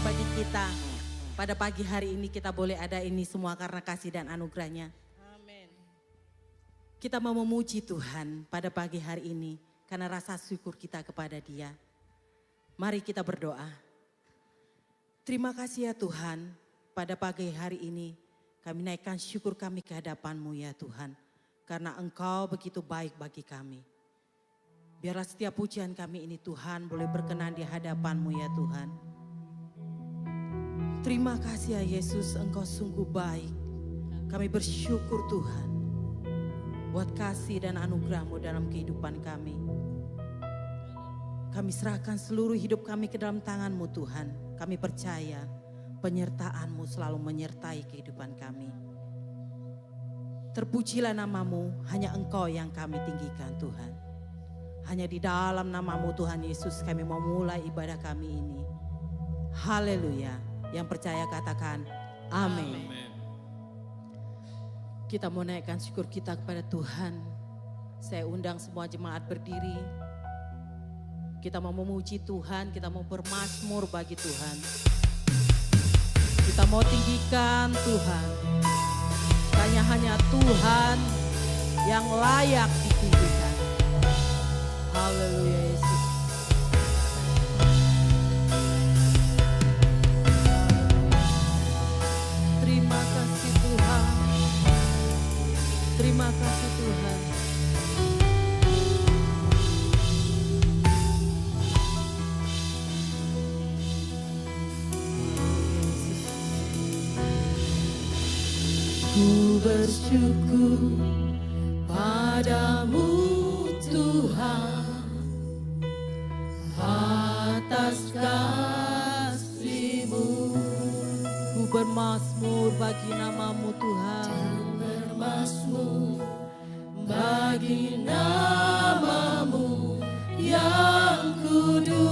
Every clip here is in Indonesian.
bagi kita. Pada pagi hari ini kita boleh ada ini semua karena kasih dan anugerahnya. Amin. Kita mau memuji Tuhan pada pagi hari ini karena rasa syukur kita kepada Dia. Mari kita berdoa. Terima kasih ya Tuhan, pada pagi hari ini kami naikkan syukur kami ke hadapan-Mu ya Tuhan. Karena Engkau begitu baik bagi kami. Biarlah setiap pujian kami ini Tuhan boleh berkenan di hadapan-Mu ya Tuhan. Terima kasih ya Yesus, Engkau sungguh baik. Kami bersyukur Tuhan buat kasih dan anugerah-Mu dalam kehidupan kami. Kami serahkan seluruh hidup kami ke dalam tangan-Mu Tuhan. Kami percaya penyertaan-Mu selalu menyertai kehidupan kami. Terpujilah nama-Mu, hanya Engkau yang kami tinggikan Tuhan. Hanya di dalam nama-Mu Tuhan Yesus kami mau mulai ibadah kami ini. Haleluya. Yang percaya katakan amin. Kita mau naikkan syukur kita kepada Tuhan. Saya undang semua jemaat berdiri. Kita mau memuji Tuhan, kita mau bermazmur bagi Tuhan. Kita mau tinggikan Tuhan. Hanya Tuhan yang layak ditinggikan. Haleluya Yesus. Terima kasih Tuhan. Terima kasih Tuhan. Ku bersyukur padamu Tuhan atas kasih-Mu. Ku bermazmur bagi nama-Mu Tuhan. Bermazmur bagi nama-Mu yang kudus.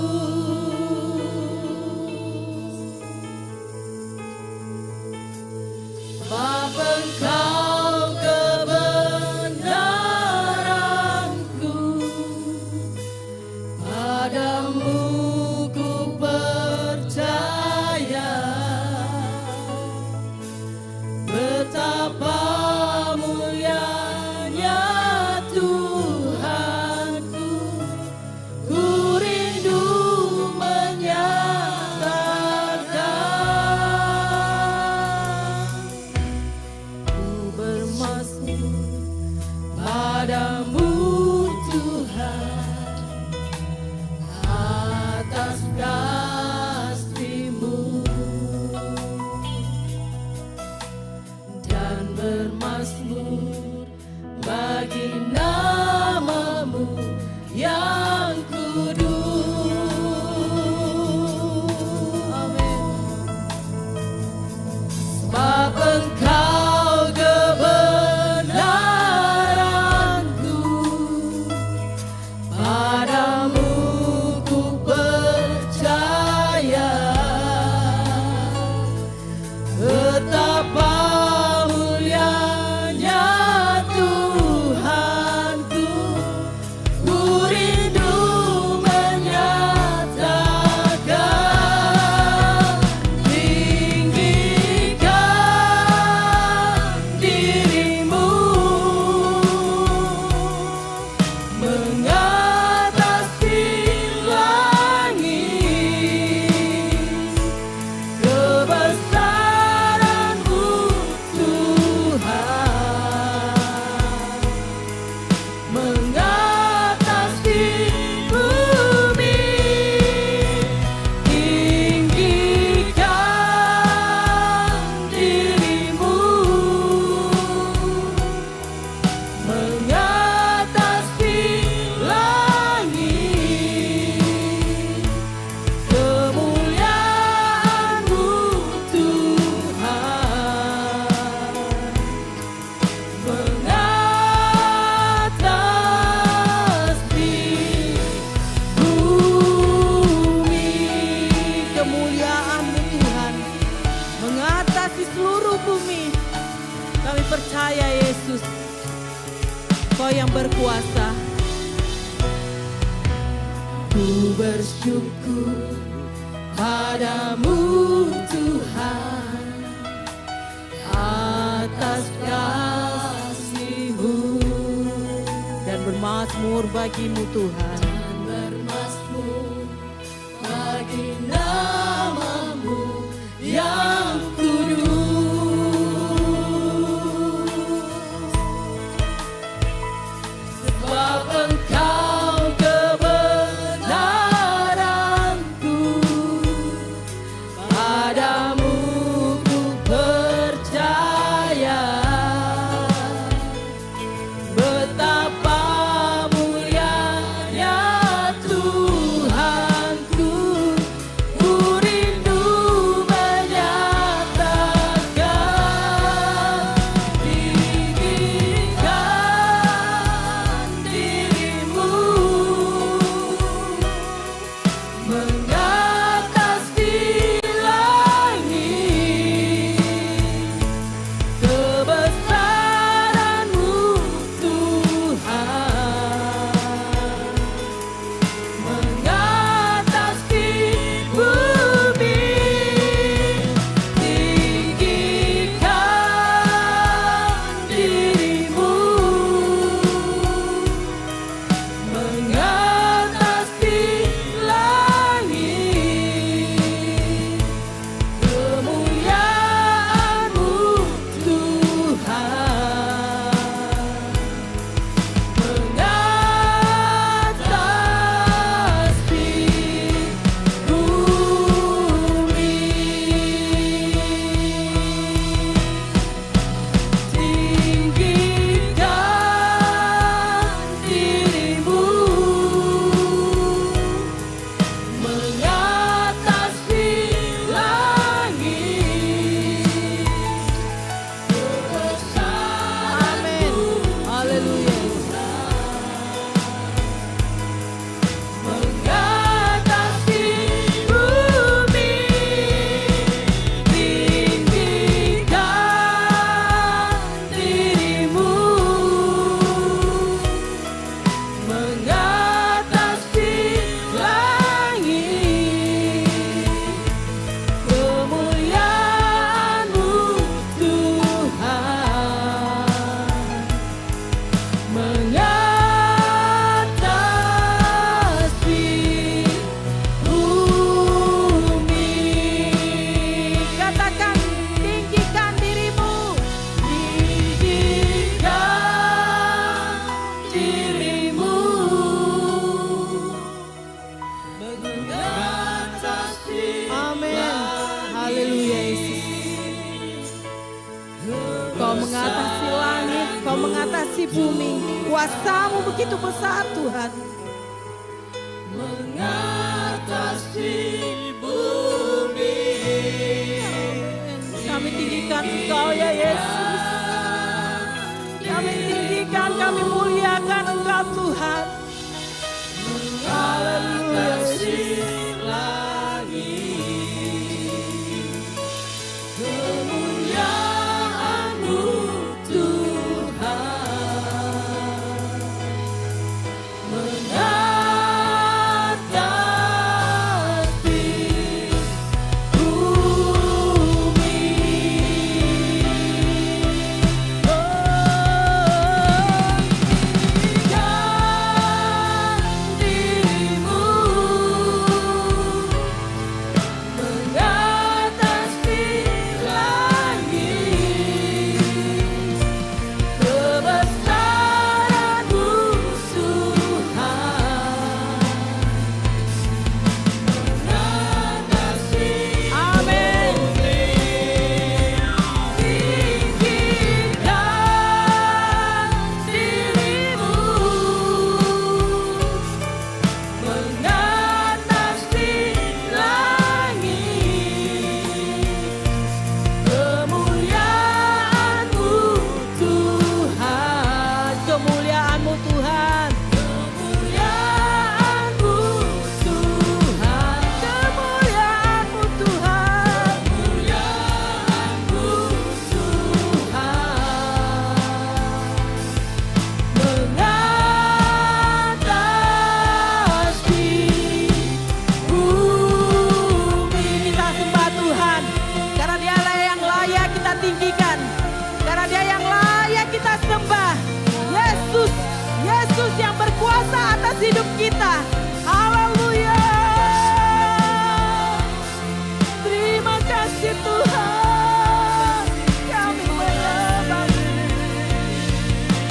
Bapa Engkau kebenaranku, padamu ku percaya. Betapa mulianya Tuhanku, ku rindu menyatakan. Ku bermazmur padamu Tuhan atas kasih-Mu. Dan bermazmur bagi nama-Mu yang kudus. Amin. Sebab Engkau kebenaranku, padamu ku percaya. Betapa mulianya Tuhanku, ku rindu menyatakan. Tinggikan diri-Mu mengatasi langit. Kebesaran-Mu Tuhan mengatasi bumi. Tinggikan diri-Mu mengatasi langit. Kemuliaan-Mu Tuhan mengatasi bumi. Kemuliaan-Mu Tuhan mengatasi seluruh bumi. Kami percaya Yesus, Kau yang berkuasa. Ku bersyukur padamu Tuhan, atas kasih-Mu. Dan bermazmur bagimu Tuhan. Bermazmur bagi nama-Mu yang kudus. Sebab Engkau kebenaranku, padamu ku percaya. Betapa mulianya Tuhanku, ku rindu menyatakan tinggikan diri-Mu mengatasi langit. Kebesaran-Mu Tuhan mengatasi bumi. Tinggikan diri-Mu mengatasi langit. Kemuliaan-Mu Tuhan mengatasi bumi. Tinggikan diri-Mu mengatasi langit. Amin. Haleluya. Mengatasi bumi. Tinggikan diri-Mu mengatasi langit. Kemuliaan-Mu Tuhan mengatasi bumi. Katakan, tinggikan diri-Mu. Tinggikan diri-Mu mengatasi Amin. Haleluya Yesus. Kau mengatasi langit, Kau mengatasi bumi. Kuasa-Mu begitu besar Tuhan. mengatasi bumi. Kami tinggikan Engkau ya Yesus. Kami tinggikan, kami muliakan Engkau Tuhan. Haleluya Yesus. Kemuliaan-Mu Tuhan mengatasi bumi. Tinggikan diri-Mu atas hidup kita. Haleluya. Terima kasih Tuhan. Kami menyembah,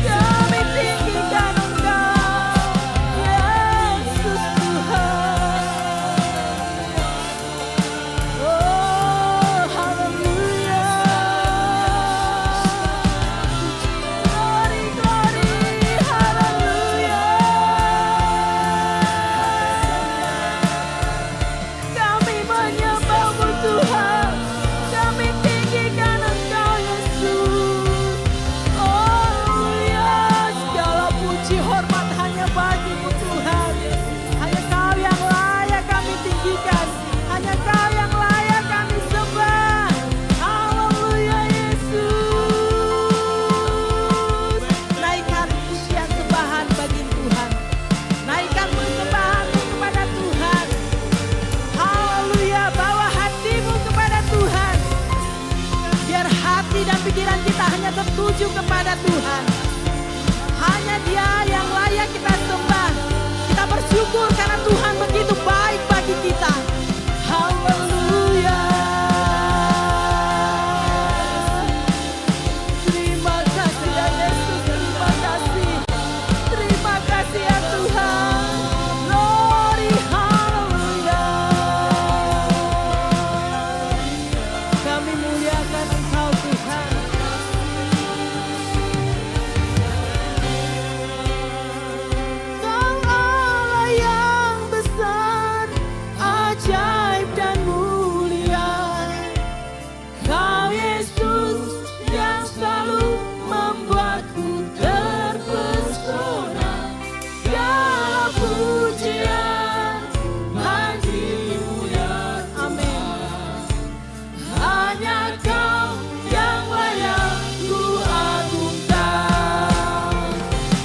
kami tinggikan Engkau, Yesus Tuhan. Oh, haleluya. Glory, glory, haleluya. Kami menyembah-Mu Tuhan, kami tinggikan Engkau Yesus. Oh ya, segala puji hormat hanya bagi-Mu Tuhan. Hanya Kau yang layak kami tinggikan, hanya Kau yang layak kami sembah. Haleluya Yesus. Naikkan pujian sembahan bagi Tuhan, naikkan persembahan-Mu kepada Tuhan. Haleluya, bawa hatimu kepada Tuhan. Biar hati dan pikiran kita hanya tertuju kepada Tuhan. Hanya Dia yang layak kita sembah. Kita bersyukur karena Tuhan begitu baik bagi kita. Haleluya. Terima kasih ya Yesus, terima kasih. Terima kasih ya Tuhan. Glory, haleluya. Kami muliakan Engkau Tuhan. Kau Allah yang besar, ajaib dan mulia. Kau Yesus yang selalu membuatku terpesona. Segala pujian bagimu ya Tuhan. Hanya Kau yang layak ku agungkan.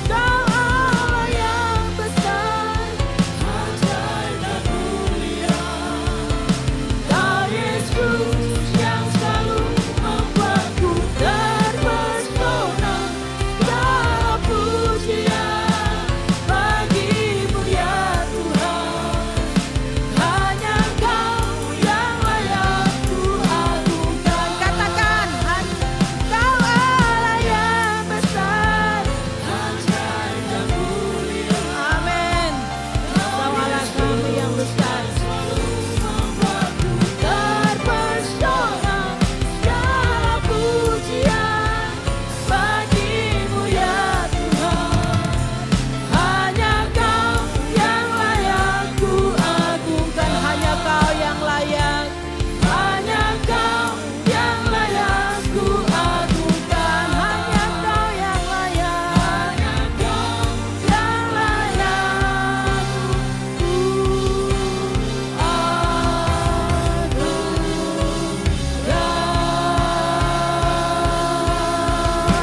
Kau Allah yang besar, ajaib dan mulia. Kau Yesus yang selalu membuatku terpesona. Segala pujian bagimu ya Tuhan. Hanya Kau yang layak ku agungkan. Katakan, Kau Allah yang besar, ajaib dan mulia. Amin. Kau Allah kami yang besar, membuatku terpesona. Segala pujian bagimu ya Tuhan. Hanya Kau yang layak ku agungkan. Hanya Kau yang layak. Hanya Kau yang layak ku agungkan. Hanya Kau yang layak. Hanya Kau yang layak ku agungkan.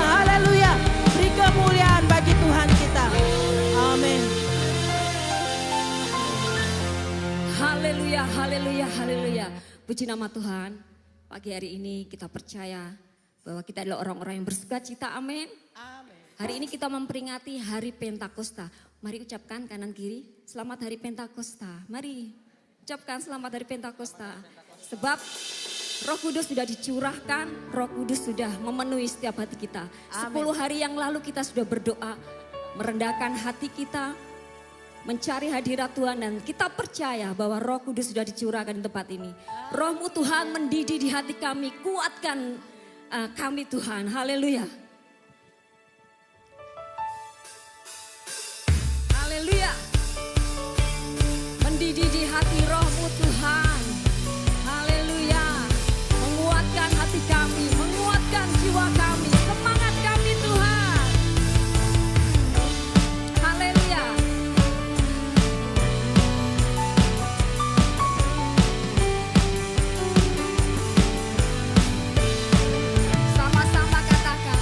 Haleluya. Beri kemuliaan bagi Tuhan kita. Amin. Haleluya, haleluya, haleluya. Puji nama Tuhan. Pagi hari ini kita percaya bahwa kita adalah orang-orang yang bersuka cita. Amin. Hari ini kita memperingati hari Pentakosta. Mari ucapkan kanan kiri, selamat hari Pentakosta. Mari ucapkan selamat hari Pentakosta. Sebab Roh Kudus sudah dicurahkan, Roh Kudus sudah memenuhi setiap hati kita. 10 hari yang lalu kita sudah berdoa, merendahkan hati kita, mencari hadirat Tuhan, dan kita percaya bahwa Roh Kudus sudah dicurahkan di tempat ini. Roh-Mu Tuhan mendidih di hati kami, kuatkan kami Tuhan. Haleluya. Haleluya. Mendidih di hati Roh-Mu Tuhan. Haleluya. Menguatkan hati kami, menguatkan jiwa kami, semangat kami Tuhan. Haleluya. Sama-sama katakan.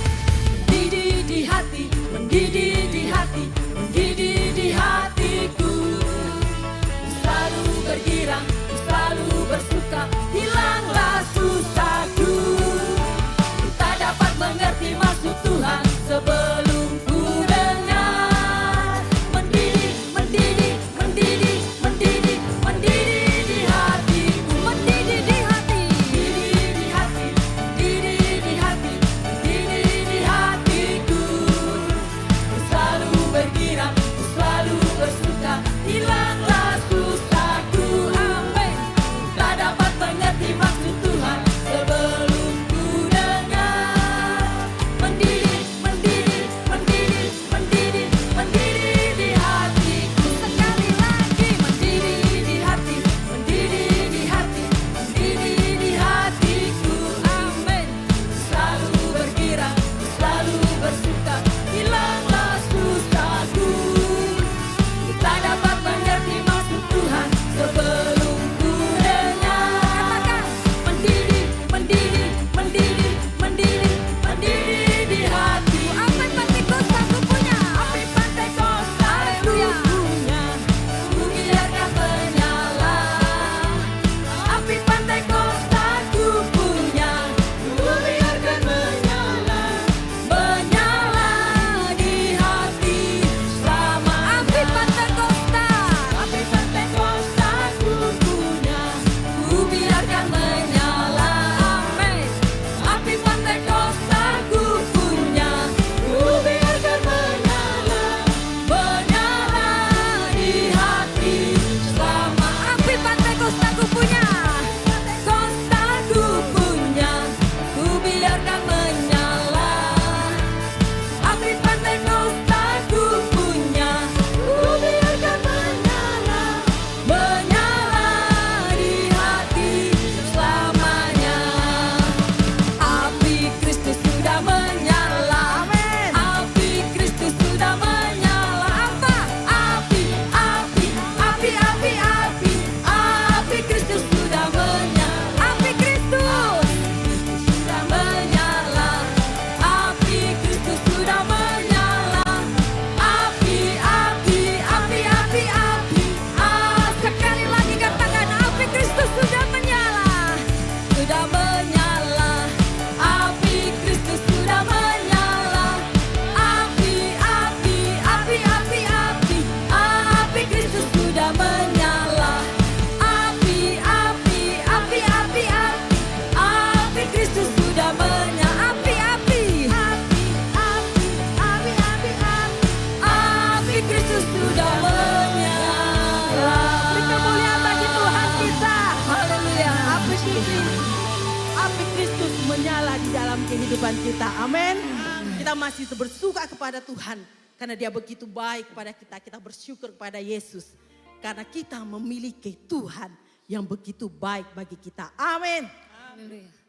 Mendidih di hati, mendidih di hati, mendidih di hatiku. Ku selalu bergirang, ku selalu bersuka, hilanglah susahku. Ku tak dapat mengerti maksud Tuhan sebelum ku dengar. Mendidih, menyala di dalam kehidupan kita. Amin. Kita masih bersuka kepada Tuhan karena Dia begitu baik kepada kita. Kita bersyukur kepada Yesus karena kita memiliki Tuhan yang begitu baik bagi kita. Amin. Haleluya.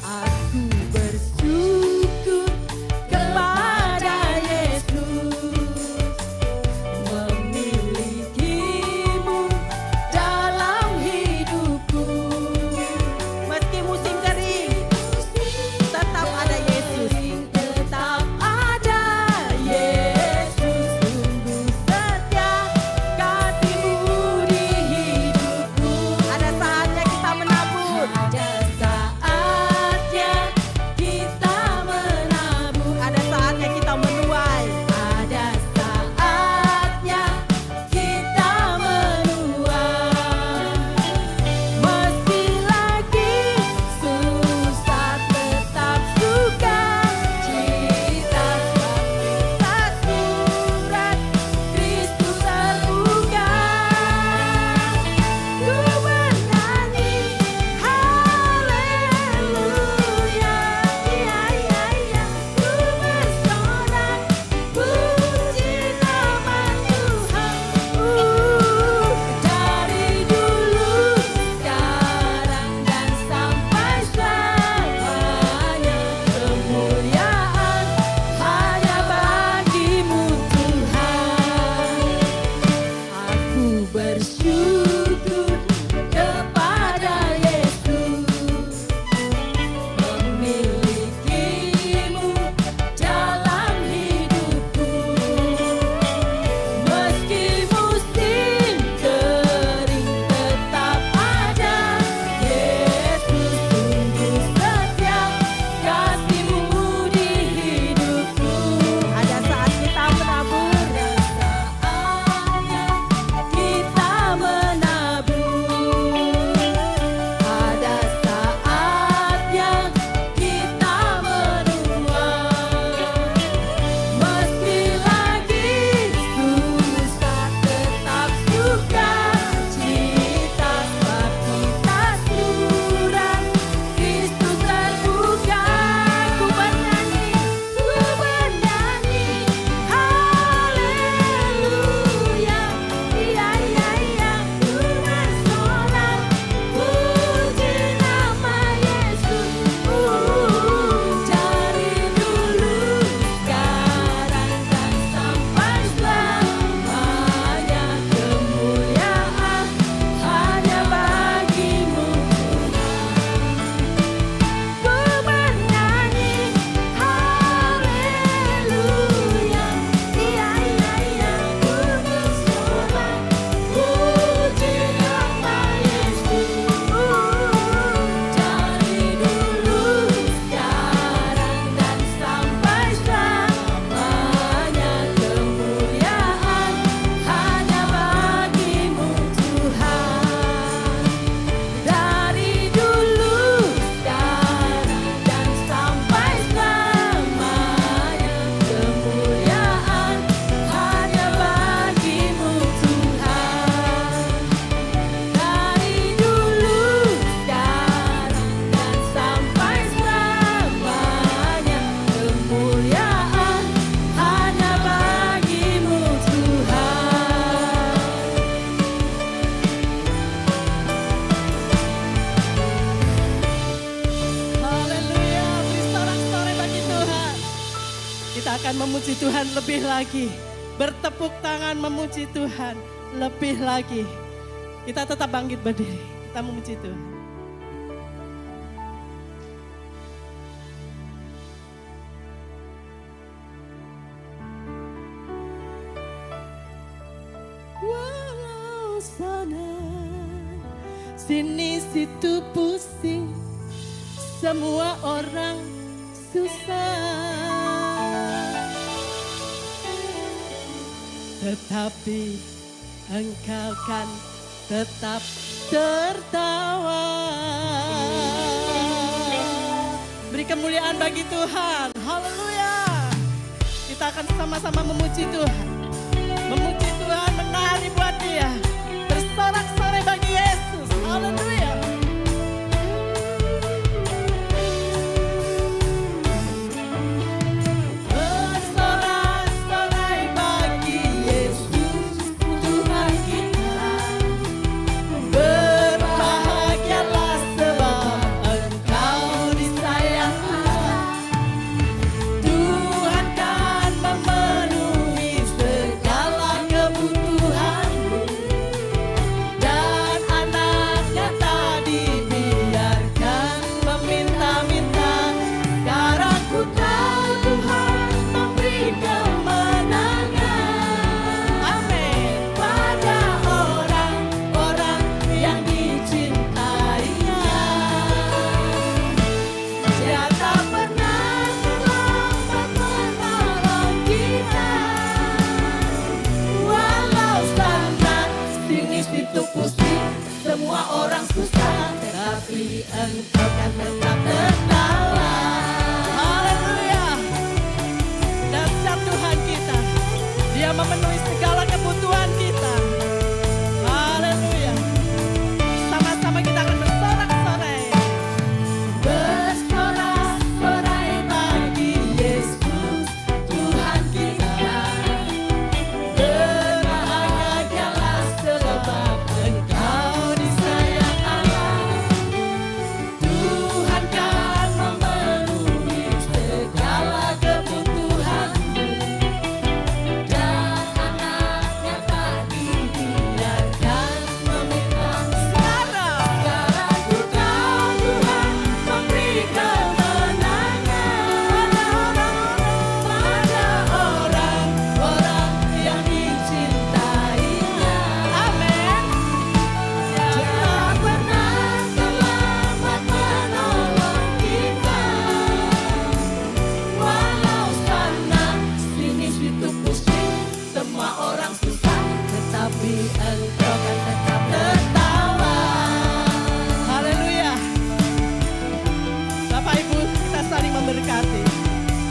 Aku bersyukur kepada Yesus memilikimu dalam hidupku. Meski musim kering, tetap ada Yesus. Tetap ada Yesus, sungguh setia kasih-Mu di hidupku. Ada saatnya kita menabur. Ada saatnya kita menabur. Ada saatnya kita menuai. Ada saatnya kita menuai. Meski lagi susah tetap suka cita tak surat Kristus terbuka. Ku bernyanyi haleluya, iya iya iya. Ku bersorak puji nama Tuhan. Dari dulu, sekarang dan sampai selamanya kemuliaan hanya bagi-Mu Tuhan. Aku bersyukur kepada Yesus memilikimu dalam hidupku. Meski musim kering tetap ada Yesus, sungguh setia kasih-Mu di hidupku. Ada saat kita menabur, saatnya kita menabur. Ada saatnya kita menuai. Meski lagi susah tetap suka cita sebab kita surat Kristus terbuka. Ku bernyanyi haleluya, iya iya iya. Ku bersorak puji nama Yesus. Dari dulu, sekarang dan sampai selamanya kemuliaan hanya bagi-Mu Tuhan. Ku bernyanyi haleluya, iya iya iya. Ku bersorak puji nama Yesus. Dari dulu, sekarang dan sampai selamanya kemuliaan hanya bagi-Mu Tuhan. Dari dulu, sekarang dan sampai selamanya kemuliaan hanya bagi-Mu Tuhan. Dari dulu, sekarang dan sampai selamanya kemuliaan hanya bagi-Mu Tuhan. Haleluya, beri sorak-sorai bagi Tuhan. Kita akan memuji Tuhan lebih lagi. Bertepuk tangan memuji Tuhan lebih lagi. Kita tetap bangkit berdiri. Kita memuji Tuhan. Walau sana sini situ pusing, semua orang susah, tetapi Engkau kan tetap tertawa. Beri kemuliaan bagi Tuhan. Haleluya. Kita akan sama-sama memuji Tuhan. Memuji Tuhan, menari buat Dia. Bersorak-sorai bagi Yesus. Haleluya. Bersorak-sorai bagi Yesus, Tuhan kita. Berbahagialah sebab Engkau disayang Allah. Tuhan kan memenuhi segala kebutuhanmu, dan anaknya tak dibiarkan meminta-minta. Sekarang ku tahu Tuhan memberi kemenangan. Amin. Pada orang-orang yang dicintainya. Dia tak pernah terlambat menolong kita. Walau sana sini situ pusing, semua orang susah, tetapi Engkau kan tetap tertawa. Haleluya. Dahsyat Tuhan kita. Dia memenuhi segala kebutuhan kita. Haleluya. Sama-sama kita akan bersorak-sorai. Bersorak-sorai bagi Yesus, Tuhan kita. Berbahagialah sebab Engkau disayang Allah. Tuhan kan memenuhi segala kebutuhanmu, dan anaknya tak dibiarkan meminta. Sekarang ku tahu Tuhan memberi kemenangan pada orang-orang yang dicintainya. Amin. Dia tak pernah terlambat menolong kita. Walau sana sini situ pusing, semua orang susah, tetapi Engkau kan tetap tertawa. Haleluya. Bapak Ibu, kita saling memberkati.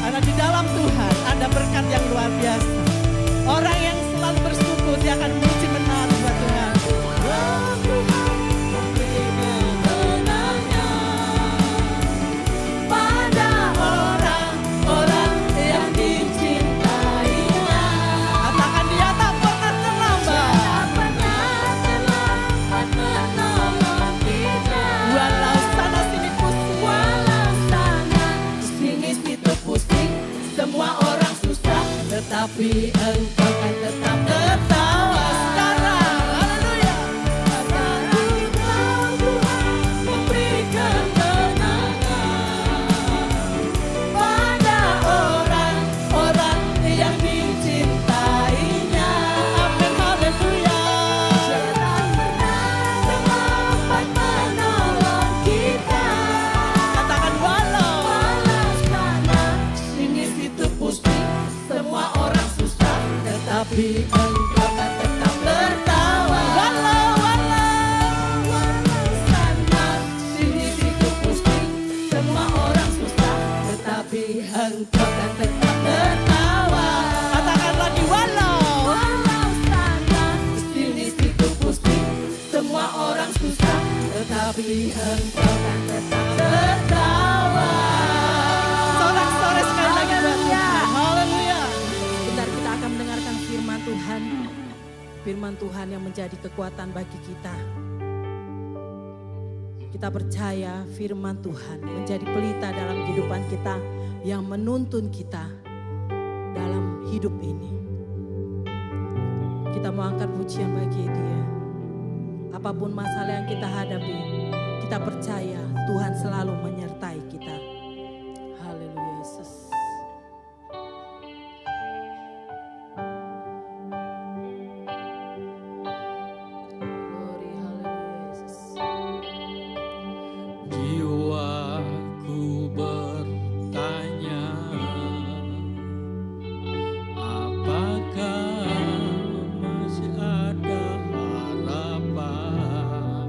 Karena di dalam Tuhan ada berkat yang luar biasa. Orang yang selalu bersyukur, dia akan memuji menari buat Tuhan. Oh, Tuhan memberi kemenangan pada orang-orang yang dicintainya. Katakan dia tak pernah terlambat. Menolong kita. Walau sana sini pusing. Semua orang susah, tetapi Engkau kan tetap tertawa. Sekarang, haleluya. Sekarang Tuhan memberi kemenangan pada orang-orang yang dicintainya. Amin, haleluya. Dia tak pernah terlambat menolong kita. Katakan walau sana sini situ pusing, semua orang susah, tetapi Engkau kan tetap tertawa. Walau sana sini situ pusing, semua orang susah, tetapi Engkau kan tetap tertawa. Katakan lagi walau sana sini situ pusing, semua orang susah, tetapi Engkau kan tetap tertawa. Sorak-sorai sekali lagi buat Tuhan. Haleluya. Bentar kita akan mendengarkan firman Tuhan. Firman Tuhan yang menjadi kekuatan bagi kita. Kita percaya firman Tuhan menjadi pelita dalam kehidupan kita, yang menuntun kita dalam hidup ini. Kita mau angkat pujian bagi Dia. Apapun masalah yang kita hadapi, kita percaya Tuhan selalu menyertai kita. Haleluya Yesus. Glory, haleluya Yesus. Jiwaku bertanya, apakah masih ada harapan?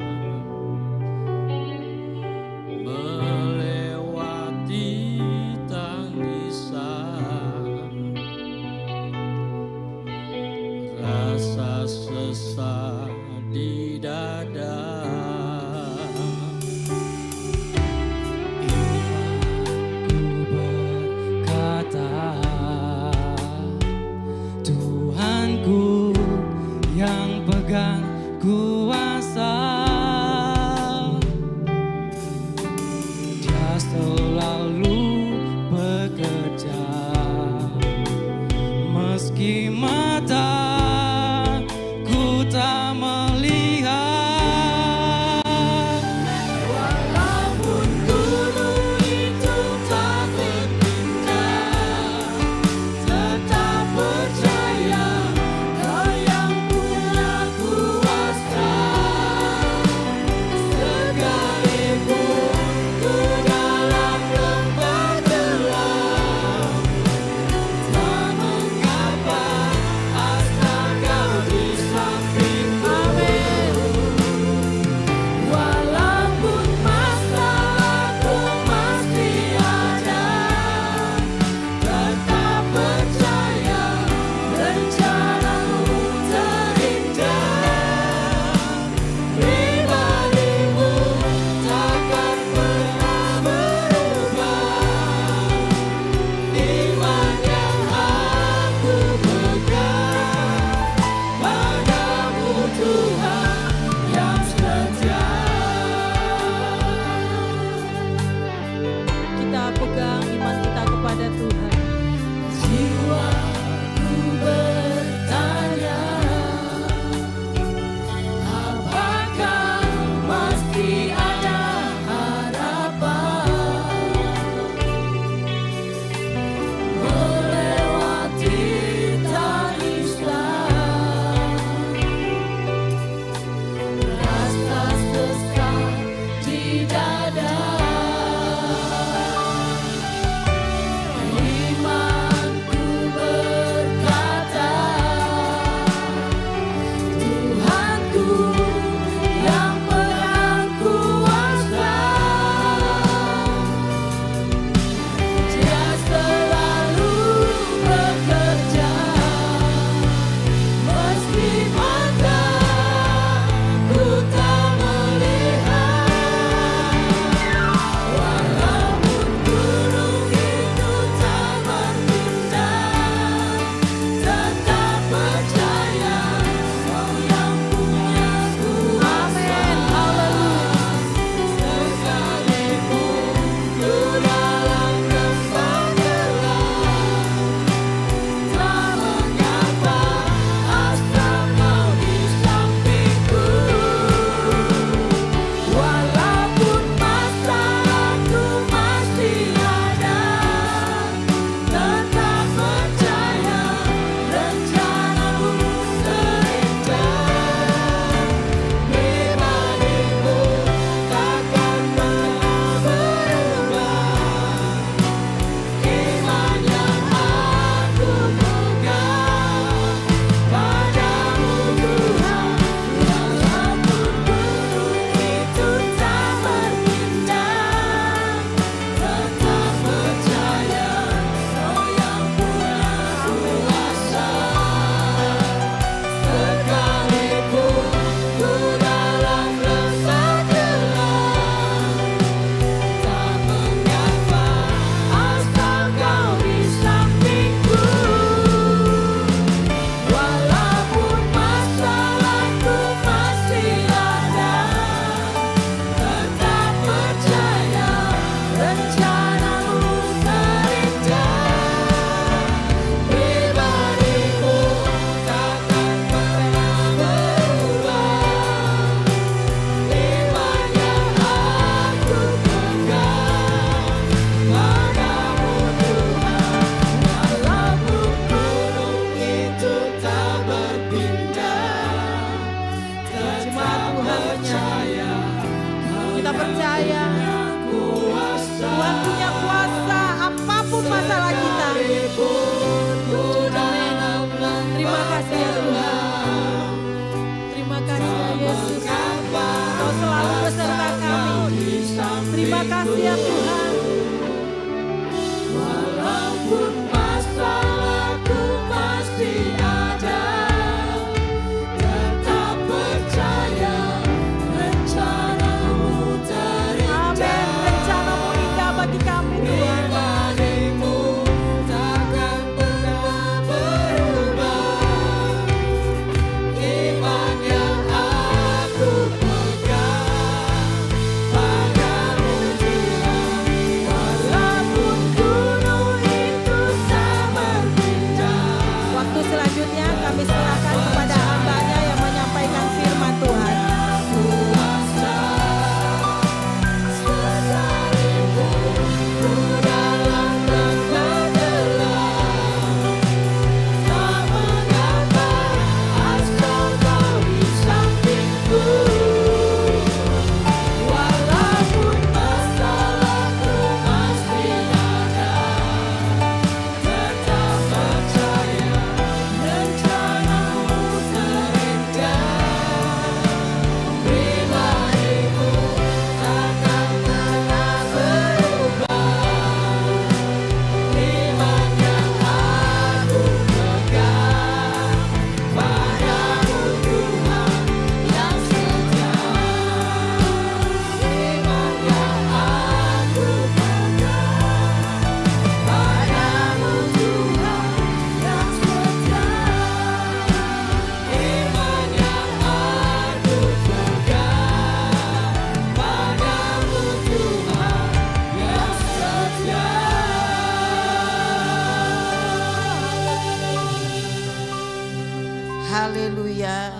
Haleluya,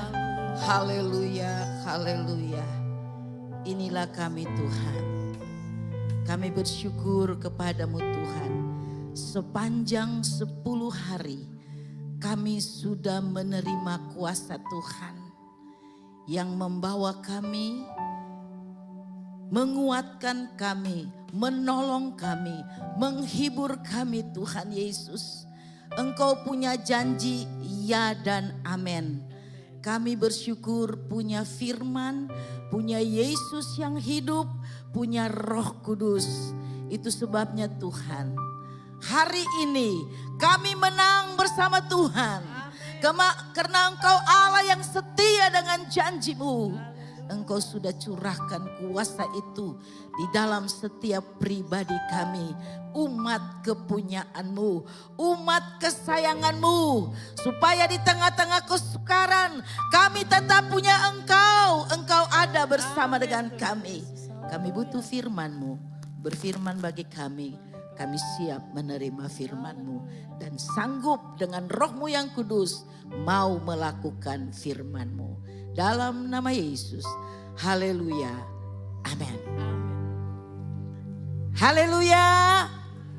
haleluya, haleluya. Inilah kami Tuhan. Kami bersyukur kepadamu Tuhan. Sepanjang 10 hari kami sudah menerima kuasa Tuhan yang membawa kami, menguatkan kami, menolong kami, menghibur kami Tuhan Yesus. Engkau punya janji ya dan amin. Kami bersyukur punya firman, punya Yesus yang hidup, punya Roh Kudus. Itu sebabnya Tuhan, hari ini kami menang bersama Tuhan. Karena Engkau Allah yang setia dengan janjimu. Engkau sudah curahkan kuasa itu di dalam setiap pribadi kami. Umat kepunyaanmu, umat kesayanganmu. Supaya di tengah-tengah kesukaran kami tetap punya Engkau. Engkau ada bersama dengan kami. Kami butuh firman-Mu. Berfirman bagi kami. Kami siap menerima firman-Mu. Dan sanggup dengan Roh-Mu yang kudus mau melakukan firman-Mu. Dalam nama Yesus. Haleluya. Amin. Haleluya.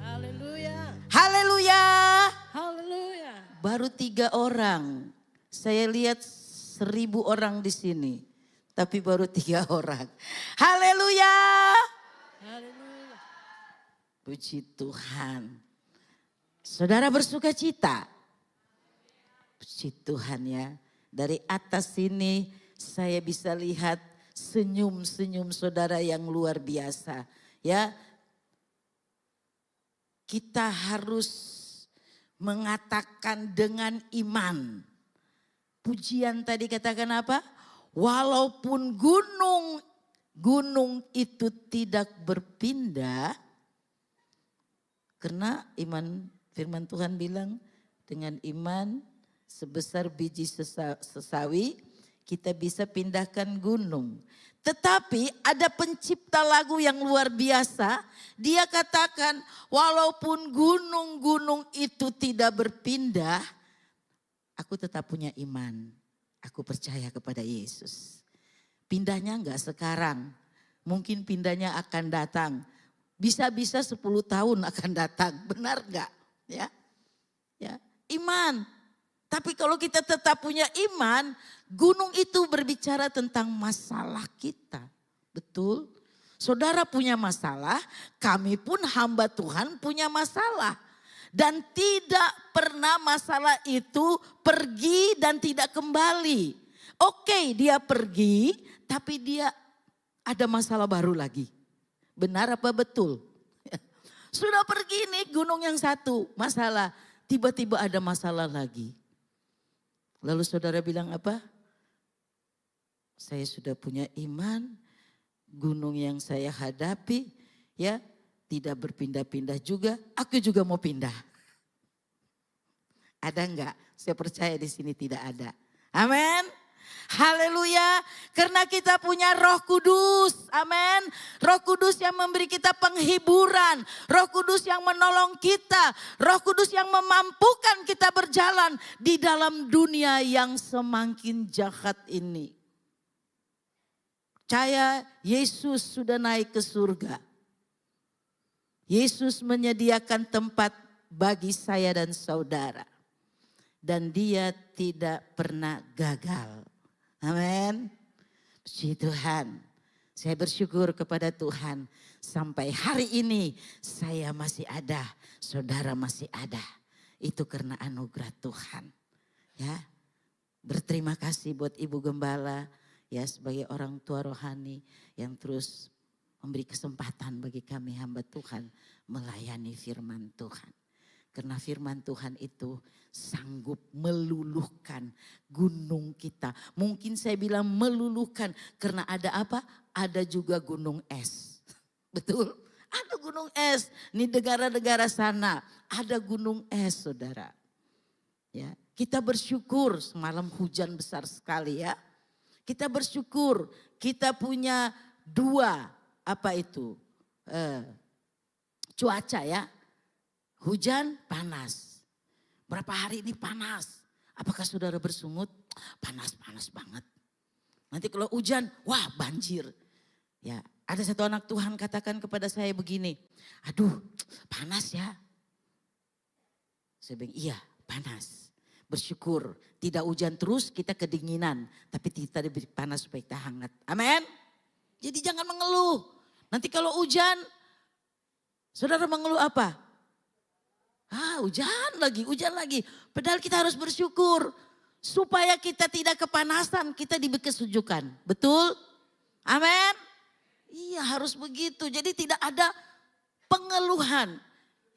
Haleluya. Haleluya. Haleluya. Baru 3 orang. Saya lihat 1000 orang di sini. Tapi baru 3 orang. Haleluya. Haleluya. Puji Tuhan. Saudara bersuka cita. Puji Tuhan ya. Dari atas sini saya bisa lihat senyum-senyum saudara yang luar biasa. Ya, kita harus mengatakan dengan iman. Pujian tadi katakan apa? Walaupun gunung itu tidak berpindah. Karena iman, firman Tuhan bilang dengan iman sebesar biji sesawi kita bisa pindahkan gunung. Tetapi ada pencipta lagu yang luar biasa. Dia katakan walaupun gunung-gunung itu tidak berpindah. Aku tetap punya iman. Aku percaya kepada Yesus. Pindahnya enggak sekarang. Mungkin pindahnya akan datang. Bisa-bisa 10 tahun akan datang. Benar enggak? Ya. Ya, iman. Tapi kalau kita tetap punya iman, gunung itu berbicara tentang masalah kita. Betul? Saudara punya masalah, kami pun hamba Tuhan punya masalah. Dan tidak pernah masalah itu pergi dan tidak kembali. Oke, dia pergi, tapi dia ada masalah baru lagi. Benar apa betul? Sudah pergi nih gunung yang satu, masalah. Tiba-tiba ada masalah lagi. Lalu saudara bilang apa? Saya sudah punya iman, gunung yang saya hadapi ya tidak berpindah-pindah juga, aku juga mau pindah. Ada enggak? Saya percaya di sini tidak ada. Amin. Haleluya, karena kita punya Roh Kudus, amin. Roh Kudus yang memberi kita penghiburan, Roh Kudus yang menolong kita, Roh Kudus yang memampukan kita berjalan di dalam dunia yang semakin jahat ini. Percaya Yesus sudah naik ke surga. Yesus menyediakan tempat bagi saya dan saudara. Dan dia tidak pernah gagal. Amin. Puji Tuhan. Saya bersyukur kepada Tuhan. Sampai hari ini saya masih ada. Saudara masih ada. Itu karena anugerah Tuhan. Ya. Berterima kasih buat Ibu Gembala. Ya, sebagai orang tua rohani yang terus memberi kesempatan bagi kami hamba Tuhan melayani firman Tuhan. Karena firman Tuhan itu sanggup meluluhkan gunung kita. Mungkin saya bilang meluluhkan karena ada apa? Ada juga gunung es. Betul? Ada gunung es. Di negara-negara sana ada gunung es, saudara. Ya, kita bersyukur semalam hujan besar sekali ya. Kita bersyukur kita punya 2 apa itu? Cuaca ya. Hujan, panas. Berapa hari ini panas. Apakah saudara bersungut? panas banget. Nanti kalau hujan, wah banjir. Ya, ada satu anak Tuhan katakan kepada saya begini, aduh panas ya. Saya bilang, iya panas. Bersyukur, tidak hujan terus kita kedinginan. Tapi kita diberi panas supaya kita hangat. Amin. Jadi jangan mengeluh. Nanti kalau hujan, saudara mengeluh apa? Hujan lagi. Padahal kita harus bersyukur. Supaya kita tidak kepanasan, kita diberi kesejukan. Betul? Amin. Iya harus begitu. Jadi tidak ada pengeluhan.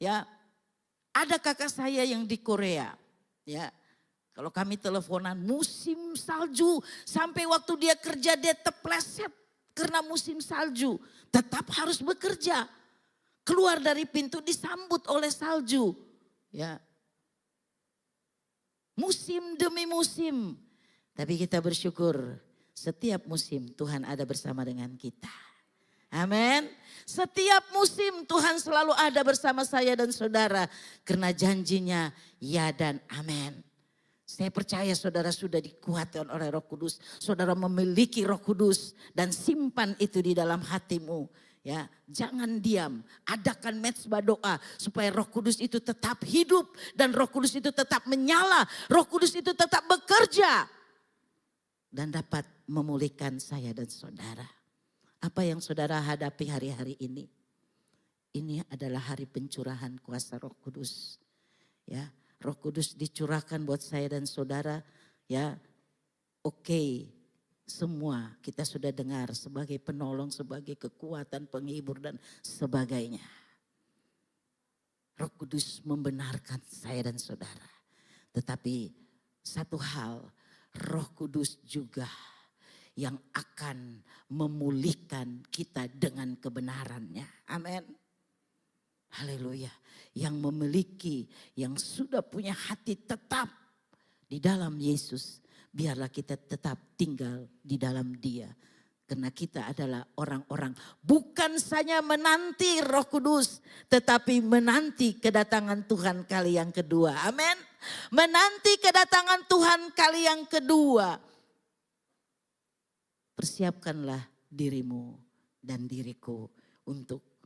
Ya, ada kakak saya yang di Korea. Ya, kalau kami teleponan musim salju. Sampai waktu dia kerja dia terpleset karena musim salju. Tetap harus bekerja. Keluar dari pintu disambut oleh salju. Ya, musim demi musim. Tapi kita bersyukur setiap musim Tuhan ada bersama dengan kita. Amin. Setiap musim Tuhan selalu ada bersama saya dan saudara. Karena janjinya ya dan amin. Saya percaya saudara sudah dikuatkan oleh Roh Kudus. Saudara memiliki Roh Kudus dan simpan itu di dalam hatimu. Ya, jangan diam, adakan mezbah doa supaya Roh Kudus itu tetap hidup dan Roh Kudus itu tetap menyala, Roh Kudus itu tetap bekerja dan dapat memulihkan saya dan saudara. Apa yang saudara hadapi hari-hari ini? Ini adalah hari pencurahan kuasa Roh Kudus. Ya, Roh Kudus dicurahkan buat saya dan saudara. Ya, oke. Semua kita sudah dengar sebagai penolong, sebagai kekuatan, penghibur dan sebagainya. Roh Kudus membenarkan saya dan saudara. Tetapi satu hal, Roh Kudus juga yang akan memulihkan kita dengan kebenarannya. Amin. Haleluya. Yang memiliki, yang sudah punya hati tetap di dalam Yesus. Biarlah kita tetap tinggal di dalam Dia. Karena kita adalah orang-orang bukan saja menanti Roh Kudus. Tetapi menanti kedatangan Tuhan kali yang kedua. Amin. Menanti kedatangan Tuhan kali yang kedua. Persiapkanlah dirimu dan diriku untuk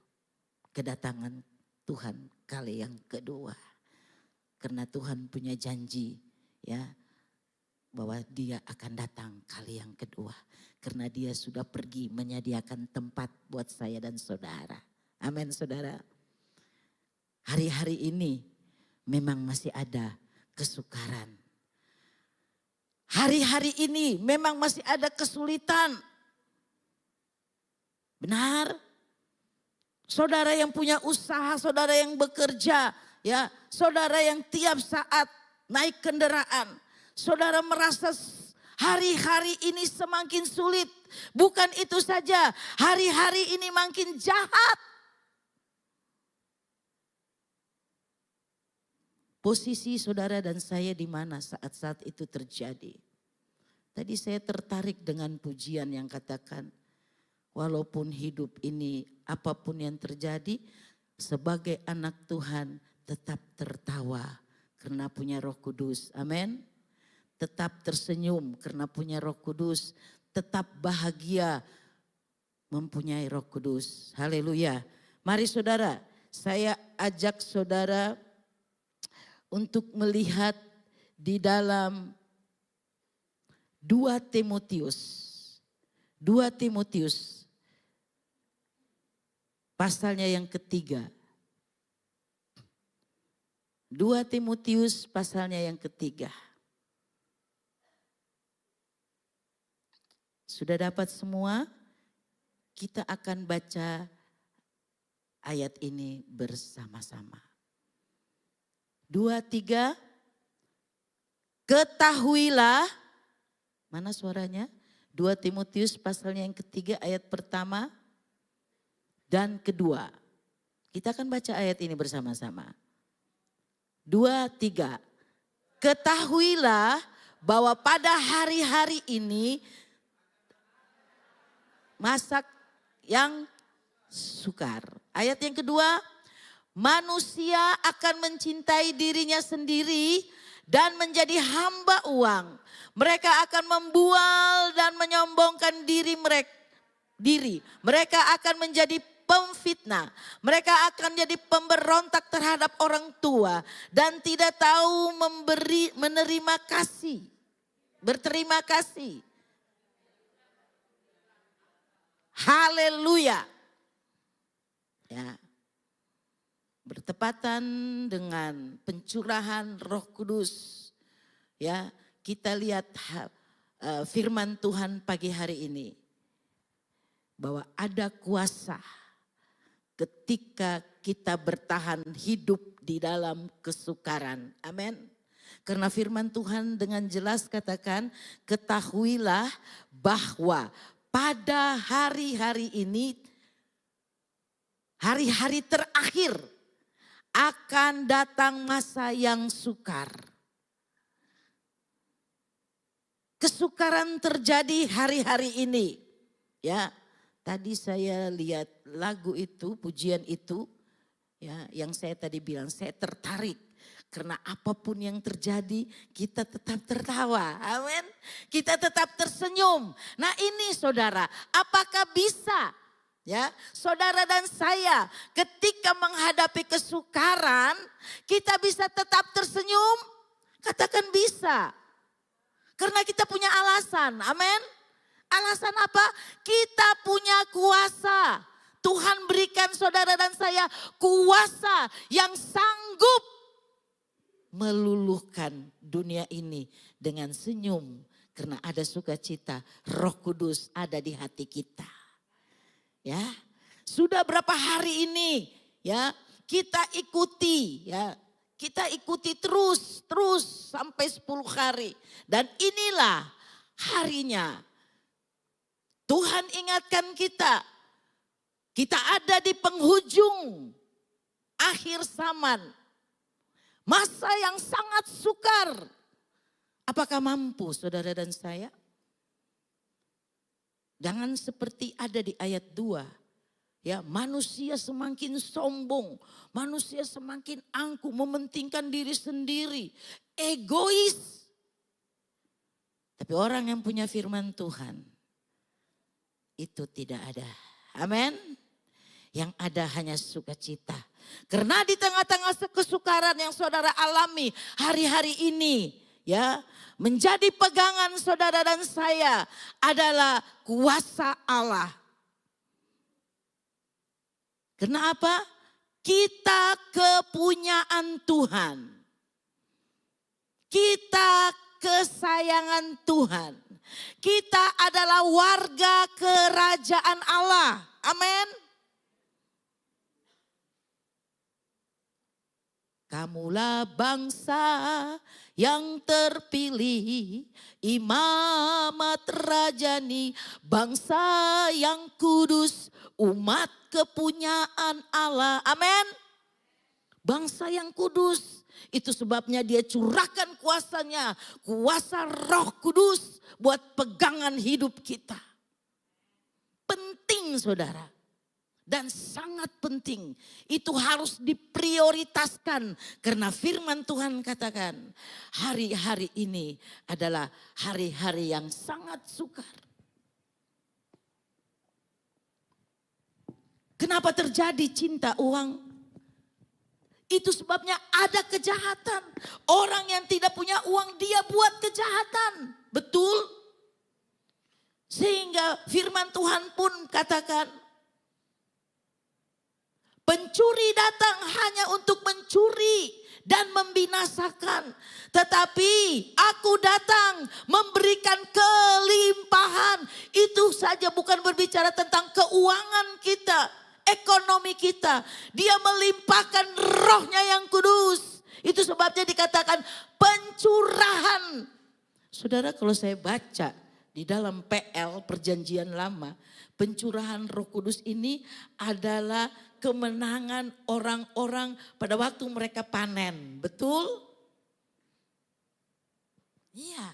kedatangan Tuhan kali yang kedua. Karena Tuhan punya janji ya, bahwa Dia akan datang kali yang kedua. Karena Dia sudah pergi menyediakan tempat buat saya dan saudara. Amin saudara. Hari-hari ini memang masih ada kesukaran. Hari-hari ini memang masih ada kesulitan. Benar? Saudara yang punya usaha, saudara yang bekerja, ya, saudara yang tiap saat naik kendaraan. Saudara merasa hari-hari ini semakin sulit. Bukan itu saja, hari-hari ini makin jahat. Posisi saudara dan saya di mana saat-saat itu terjadi. Tadi saya tertarik dengan pujian yang katakan, walaupun hidup ini apapun yang terjadi, sebagai anak Tuhan tetap tertawa karena punya Roh Kudus. Amin. Tetap tersenyum karena punya Roh Kudus. Tetap bahagia mempunyai Roh Kudus. Haleluya. Mari saudara, saya ajak saudara untuk melihat di dalam 2 Timotius. 2 Timotius pasalnya yang ketiga. 2 Timotius pasalnya yang ketiga. Sudah dapat semua? Kita akan baca ayat ini bersama-sama. 2, 3. Ketahuilah, mana suaranya? 2 Timotius pasalnya yang ketiga ayat pertama dan kedua. Kita akan baca ayat ini bersama-sama. 2, 3. Ketahuilah bahwa pada hari-hari ini masa yang sukar. Ayat yang kedua, manusia akan mencintai dirinya sendiri dan menjadi hamba uang. Mereka akan membual dan menyombongkan diri. Mereka akan menjadi pemfitnah. Mereka akan jadi pemberontak terhadap orang tua dan tidak tahu menerima kasih. Berterima kasih. Haleluya. Ya. Bertepatan dengan pencurahan Roh Kudus. Ya, kita lihat firman Tuhan pagi hari ini. Bahwa ada kuasa ketika kita bertahan hidup di dalam kesukaran. Amin. Karena firman Tuhan dengan jelas katakan, ketahuilah bahwa pada hari-hari ini, hari-hari terakhir akan datang masa yang sukar. Kesukaran terjadi hari-hari ini. Ya, tadi saya lihat lagu itu, pujian itu, ya, yang saya tadi bilang, saya tertarik. Karena apapun yang terjadi, kita tetap tertawa. Amin. Kita tetap tersenyum. Nah ini saudara, apakah bisa ya saudara dan saya ketika menghadapi kesukaran, kita bisa tetap tersenyum? Katakan bisa. Karena kita punya alasan. Amin. Alasan apa? Kita punya kuasa. Tuhan berikan saudara dan saya kuasa yang sanggup meluluhkan dunia ini dengan senyum. Karena ada sukacita, Roh Kudus ada di hati kita. Ya, sudah berapa hari ini ya kita ikuti ya. Kita ikuti terus sampai 10 hari. Dan inilah harinya. Tuhan ingatkan kita. Kita ada di penghujung akhir zaman. Masa yang sangat sukar. Apakah mampu saudara dan saya? Jangan seperti ada di ayat 2. Ya, manusia semakin sombong, manusia semakin angkuh, mementingkan diri sendiri, egois. Tapi orang yang punya firman Tuhan itu tidak ada. Amin. Yang ada hanya sukacita. Karena di tengah-tengah kesukaran yang saudara alami hari-hari ini, ya, menjadi pegangan saudara dan saya adalah kuasa Allah. Kenapa? Kita kepunyaan Tuhan. Kita kesayangan Tuhan. Kita adalah warga kerajaan Allah. Amin. Kamulah bangsa yang terpilih, imamat rajani, bangsa yang kudus, umat kepunyaan Allah. Amin. Bangsa yang kudus. Itu sebabnya dia curahkan kuasanya, kuasa Roh Kudus buat pegangan hidup kita. Penting saudara. Dan sangat penting, itu harus diprioritaskan karena firman Tuhan katakan hari-hari ini adalah hari-hari yang sangat sukar. Kenapa terjadi cinta uang? Itu sebabnya ada kejahatan. Orang yang tidak punya uang dia buat kejahatan. Betul? Sehingga firman Tuhan pun katakan, pencuri datang hanya untuk mencuri dan membinasakan. Tetapi aku datang memberikan kelimpahan. Itu saja bukan berbicara tentang keuangan kita, ekonomi kita. Dia melimpahkan rohnya yang kudus. Itu sebabnya dikatakan pencurahan. Saudara, kalau saya baca di dalam PL Perjanjian Lama, pencurahan Roh Kudus ini adalah kemenangan orang-orang pada waktu mereka panen. Betul? Iya.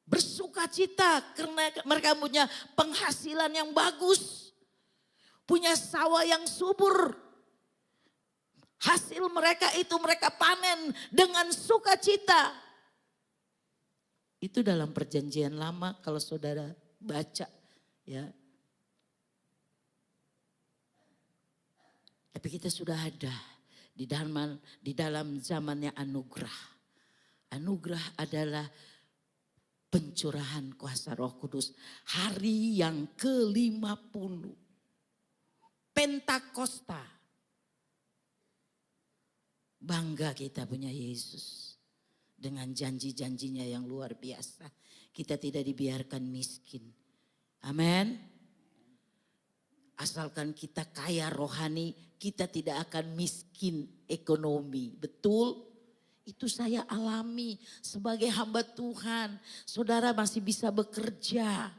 Bersukacita karena mereka punya penghasilan yang bagus. Punya sawah yang subur. Hasil mereka itu mereka panen dengan sukacita. Itu dalam perjanjian lama kalau saudara baca ya. Tapi kita sudah ada di dalam zamannya anugerah. Anugerah adalah pencurahan kuasa Roh Kudus. Hari yang ke-50. Pentakosta. Bangga kita punya Yesus. Dengan janji-janjinya yang luar biasa. Kita tidak dibiarkan miskin. Amin. Asalkan kita kaya rohani, kita tidak akan miskin ekonomi. Betul? Itu saya alami sebagai hamba Tuhan. Saudara masih bisa bekerja.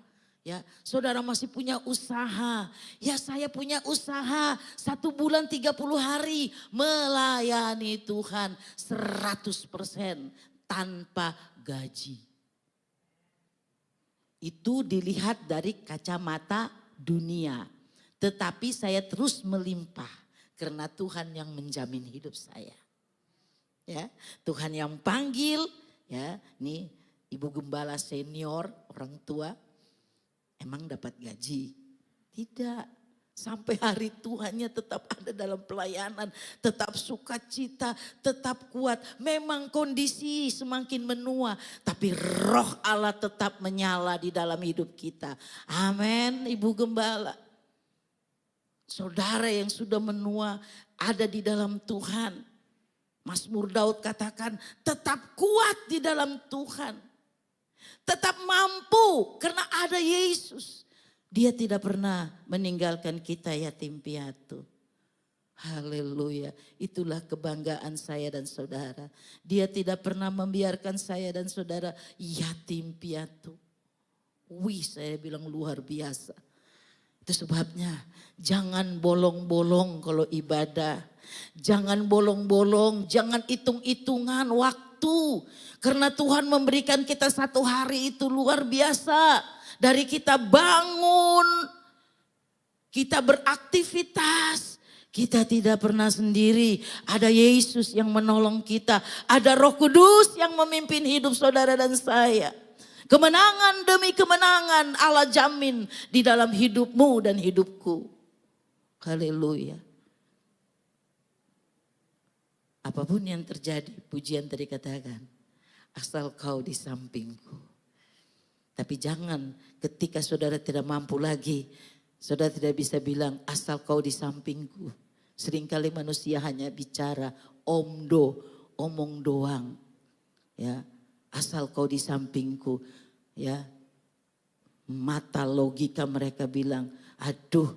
Ya, saudara masih punya usaha. Ya, saya punya usaha 1 bulan 30 hari melayani Tuhan 100% tanpa gaji. Itu dilihat dari kacamata dunia. Tetapi saya terus melimpah karena Tuhan yang menjamin hidup saya. Ya, Tuhan yang panggil, ya, nih ibu gembala senior, orang tua, emang dapat gaji? Tidak. Sampai hari Tuhannya tetap ada dalam pelayanan, tetap sukacita, tetap kuat. Memang kondisi semakin menua, tapi roh Allah tetap menyala di dalam hidup kita. Amin, ibu gembala. Saudara yang sudah menua ada di dalam Tuhan. Mazmur Daud katakan tetap kuat di dalam Tuhan. Tetap mampu karena ada Yesus. Dia tidak pernah meninggalkan kita yatim piatu. Haleluya. Itulah kebanggaan saya dan saudara. Dia tidak pernah membiarkan saya dan saudara yatim piatu. Wih, saya bilang luar biasa. Itu sebabnya jangan bolong-bolong kalau ibadah. Jangan bolong-bolong, jangan hitung-hitungan waktu. Karena Tuhan memberikan kita 1 hari itu luar biasa. Dari kita bangun, kita beraktivitas. Kita tidak pernah sendiri. Ada Yesus yang menolong kita. Ada Roh Kudus yang memimpin hidup saudara dan saya. Kemenangan demi kemenangan Allah jamin di dalam hidupmu dan hidupku. Haleluya. Apapun yang terjadi, pujian tadi katakan, asal kau di sampingku. Tapi jangan ketika saudara tidak mampu lagi, saudara tidak bisa bilang asal kau di sampingku. Seringkali manusia hanya bicara omong doang. Ya. Asal kau di sampingku, ya, mata logika mereka bilang, aduh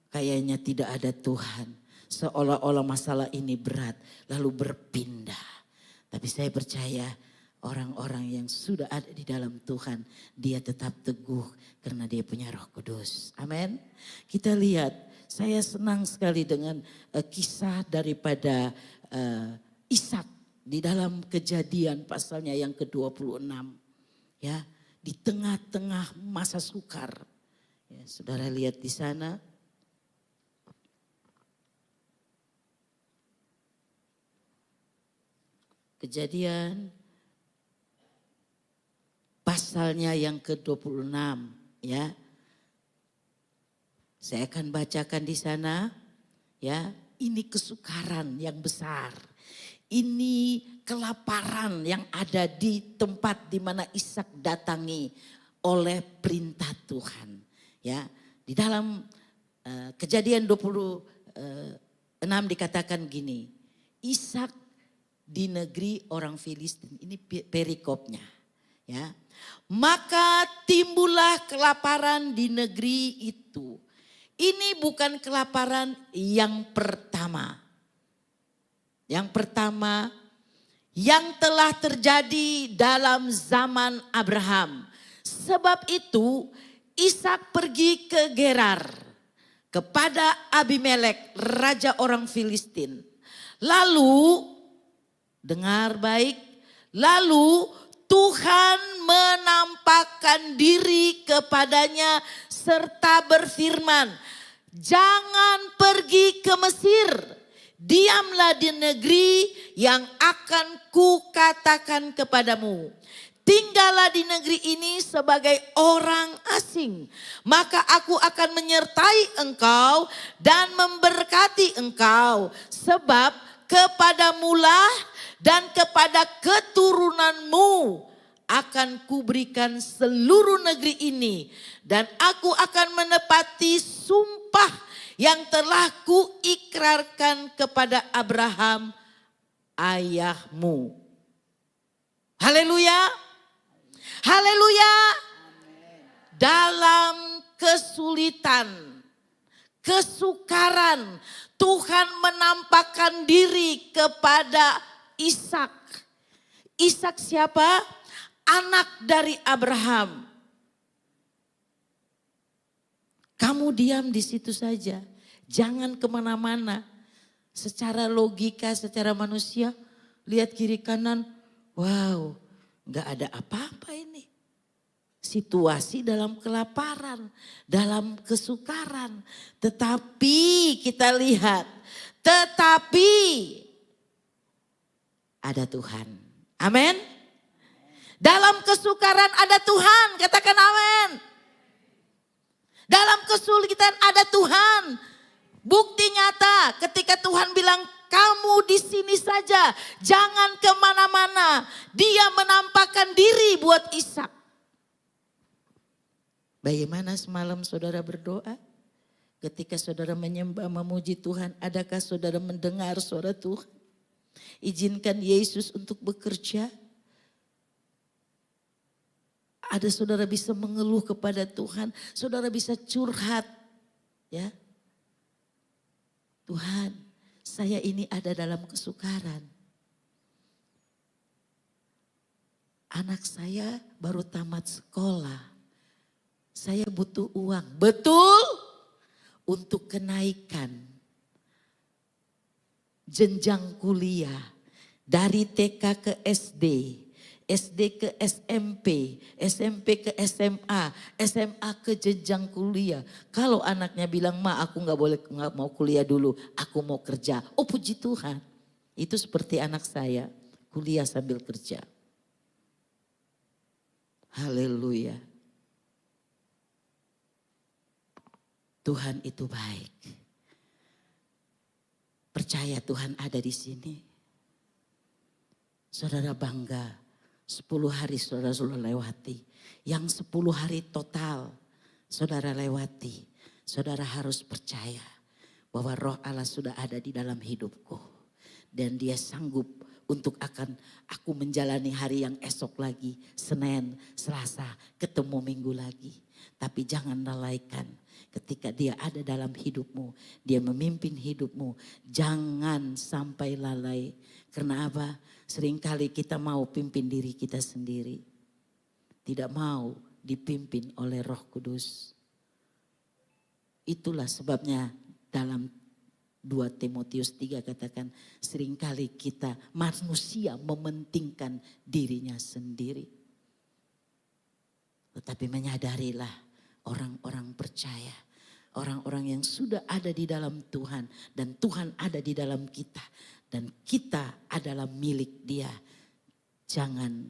kayaknya tidak ada Tuhan. Seolah-olah masalah ini berat, lalu berpindah. Tapi saya percaya orang-orang yang sudah ada di dalam Tuhan, dia tetap teguh karena dia punya Roh Kudus. Amin. Kita lihat, saya senang sekali dengan kisah daripada Ishak. Di dalam Kejadian pasalnya yang ke-26. Ya, di tengah-tengah masa sukar. Ya, saudara lihat di sana. Kejadian pasalnya yang ke-26, ya. Saya akan bacakan di sana, ya. Ini kesukaran yang besar. Ini kelaparan yang ada di tempat di mana Ishak datangi oleh perintah Tuhan. Ya, di dalam Kejadian 26 dikatakan gini. Ishak di negeri orang Filistin. Ini perikopnya. Ya. Maka timbullah kelaparan di negeri itu. Ini bukan kelaparan yang pertama. Yang pertama yang telah terjadi dalam zaman Abraham. Sebab itu Ishak pergi ke Gerar kepada Abimelek, raja orang Filistin. Lalu, dengar baik, lalu Tuhan menampakkan diri kepadanya serta berfirman, jangan pergi ke Mesir. Diamlah di negeri yang akan kukatakan kepadamu. Tinggallah di negeri ini sebagai orang asing. Maka aku akan menyertai engkau dan memberkati engkau. Sebab kepadamulah dan kepada keturunanmu akan kuberikan seluruh negeri ini. Dan aku akan menepati sumpah yang telah kuikrarkan kepada Abraham ayahmu. Haleluya. Haleluya. Dalam kesulitan, kesukaran, Tuhan menampakkan diri kepada Ishak. Ishak siapa? Anak dari Abraham. Kamu diam di situ saja. Jangan kemana-mana. Secara logika, secara manusia, lihat kiri kanan. Wow, gak ada apa-apa ini. Situasi dalam kelaparan, dalam kesukaran. Tetapi kita lihat, tetapi ada Tuhan. Amin. Dalam kesukaran ada Tuhan, katakan amin. Dalam kesulitan ada Tuhan. Bukti nyata ketika Tuhan bilang kamu di sini saja, jangan kemana-mana. Dia menampakkan diri buat Ishak. Bagaimana semalam saudara berdoa? Ketika saudara menyembah memuji Tuhan, adakah saudara mendengar suara Tuhan? Izinkan Yesus untuk bekerja. Ada saudara bisa mengeluh kepada Tuhan, saudara bisa curhat. Ya, Tuhan, saya ini ada dalam kesukaran. Anak saya baru tamat sekolah. Saya butuh uang, betul, untuk kenaikan jenjang kuliah dari TK ke SD. SD ke SMP, SMP ke SMA, SMA ke jenjang kuliah. Kalau anaknya bilang, "Ma, aku nggak mau kuliah dulu, aku mau kerja." Oh, puji Tuhan. Itu seperti anak saya, kuliah sambil kerja. Haleluya. Tuhan itu baik. Percaya Tuhan ada di sini. Saudara bangga. 10 hari saudara sudah lewati. Yang 10 hari total saudara lewati. Saudara harus percaya bahwa Roh Allah sudah ada di dalam hidupku. Dan dia sanggup untuk aku menjalani hari yang esok lagi. Senin, Selasa, ketemu Minggu lagi. Tapi jangan lalaikan ketika dia ada dalam hidupmu. Dia memimpin hidupmu. Jangan sampai lalai. Karena apa? Seringkali kita mau pimpin diri kita sendiri. Tidak mau dipimpin oleh Roh Kudus. Itulah sebabnya dalam 2 Timotius 3 katakan, seringkali kita manusia mementingkan dirinya sendiri. Tetapi menyadarilah orang-orang percaya, orang-orang yang sudah ada di dalam Tuhan dan Tuhan ada di dalam kita. Dan kita adalah milik dia. Jangan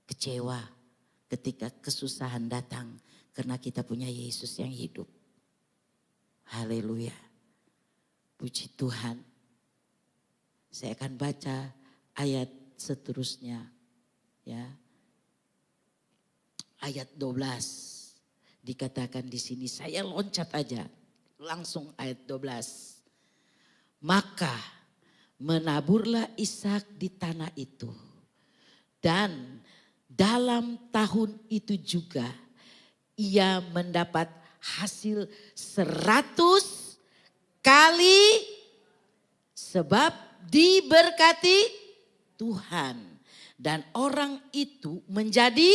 kecewa ketika kesusahan datang. Karena kita punya Yesus yang hidup. Haleluya. Puji Tuhan. Saya akan baca ayat seterusnya. Ya. Ayat 12. Dikatakan di sini, saya loncat aja. Langsung ayat 12. Maka menaburlah Ishak di tanah itu. Dan dalam tahun itu juga ia mendapat hasil 100 kali sebab diberkati Tuhan. Dan orang itu menjadi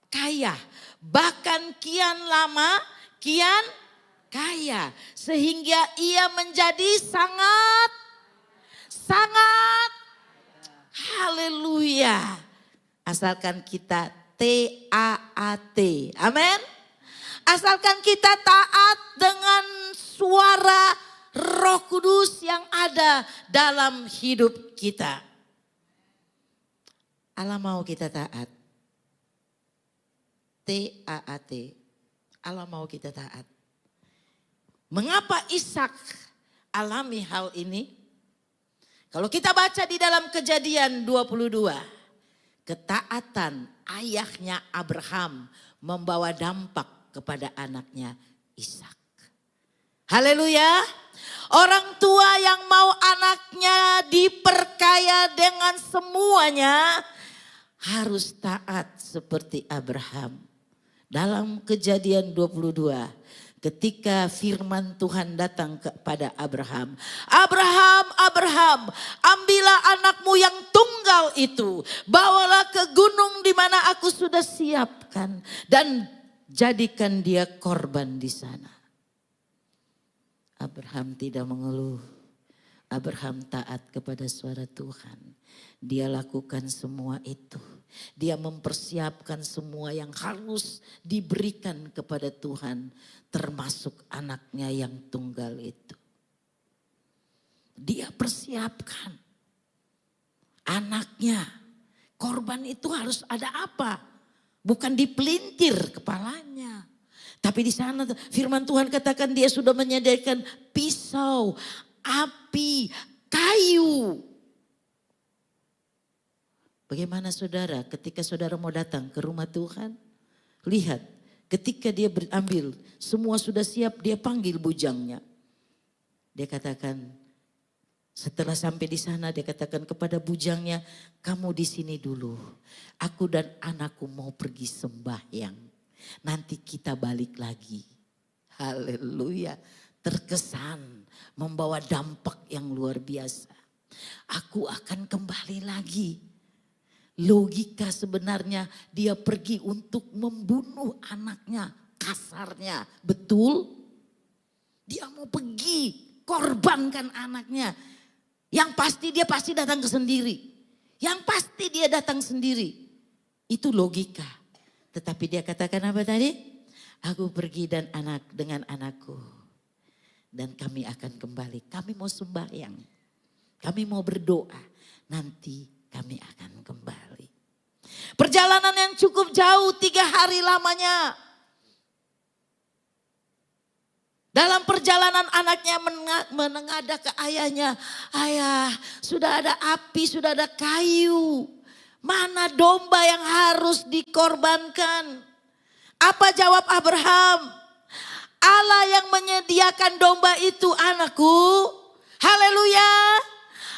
kaya. Bahkan kian lama, kian kaya. Sehingga ia menjadi sangat haleluya. Asalkan kita taat. Amin. Asalkan kita taat dengan suara Roh Kudus yang ada dalam hidup kita. Allah mau kita taat. T-A-A-T. Allah mau kita taat. Mengapa Ishak alami hal ini? Kalau kita baca di dalam Kejadian 22. Ketaatan ayahnya Abraham membawa dampak kepada anaknya Ishak. Haleluya. Orang tua yang mau anaknya diperkaya dengan semuanya harus taat seperti Abraham. Dalam Kejadian 22, ketika firman Tuhan datang kepada Abraham. Abraham, Abraham, ambillah anakmu yang tunggal itu. Bawalah ke gunung di mana aku sudah siapkan. Dan jadikan dia korban di sana. Abraham tidak mengeluh. Abraham taat kepada suara Tuhan. Dia lakukan semua itu. Dia mempersiapkan semua yang harus diberikan kepada Tuhan. Termasuk anaknya yang tunggal itu. Dia persiapkan. Anaknya. Korban itu harus ada apa? Bukan dipelintir kepalanya. Tapi di sana firman Tuhan katakan dia sudah menyediakan pisau, api, kayu. Bagaimana saudara ketika saudara mau datang ke rumah Tuhan? Lihat ketika dia berambil semua sudah siap, dia panggil bujangnya. Dia katakan setelah sampai di sana dia katakan kepada bujangnya, kamu di sini dulu. Aku dan anakku mau pergi sembahyang. Nanti kita balik lagi. Haleluya. Terkesan membawa dampak yang luar biasa. Aku akan kembali lagi. Logika sebenarnya dia pergi untuk membunuh anaknya. Kasarnya. Betul? Dia mau pergi korbankan anaknya. Yang pasti dia pasti datang ke sendiri. Yang pasti dia datang sendiri. Itu logika. Tetapi dia katakan apa tadi? Aku pergi dengan anakku. Dan kami akan kembali. Kami mau sembahyang. Kami mau berdoa. Nanti kami akan kembali. Perjalanan yang cukup jauh 3 hari lamanya. Dalam perjalanan anaknya menengadah ke ayahnya. Ayah, sudah ada api, sudah ada kayu. Mana domba yang harus dikorbankan? Apa jawab Abraham? Allah yang menyediakan domba itu anakku. Haleluya.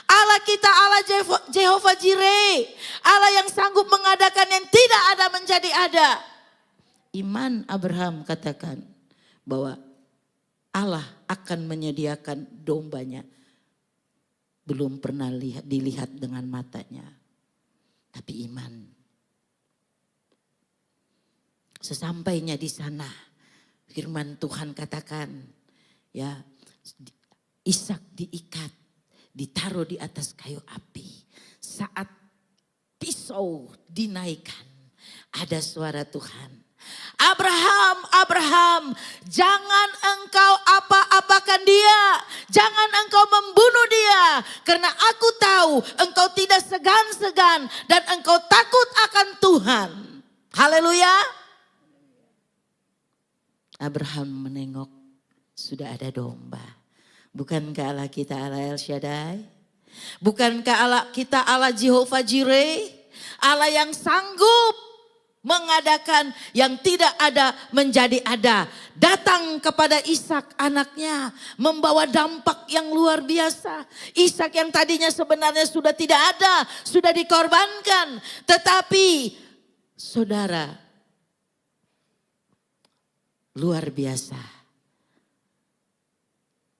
Allah kita Allah Jehovah Jireh. Allah yang sanggup mengadakan yang tidak ada menjadi ada. Iman Abraham katakan bahwa Allah akan menyediakan dombanya. Belum pernah dilihat dengan matanya. Tapi iman. Sesampainya di sana. Firman Tuhan katakan. Ya, Ishak diikat. Ditaruh di atas kayu api. Saat pisau dinaikkan. Ada suara Tuhan. Abraham, Abraham, jangan engkau apa-apakan dia. Jangan engkau membunuh dia. Karena aku tahu engkau tidak segan-segan dan engkau takut akan Tuhan. Haleluya. Abraham menengok, sudah ada domba. Bukankah Allah kita Allah El Shaddai? Bukankah Allah kita Allah Jehovah Jireh? Allah yang sanggup mengadakan yang tidak ada menjadi ada. Datang kepada Ishak anaknya. Membawa dampak yang luar biasa. Ishak yang tadinya sebenarnya sudah tidak ada. Sudah dikorbankan. Tetapi saudara. Luar biasa.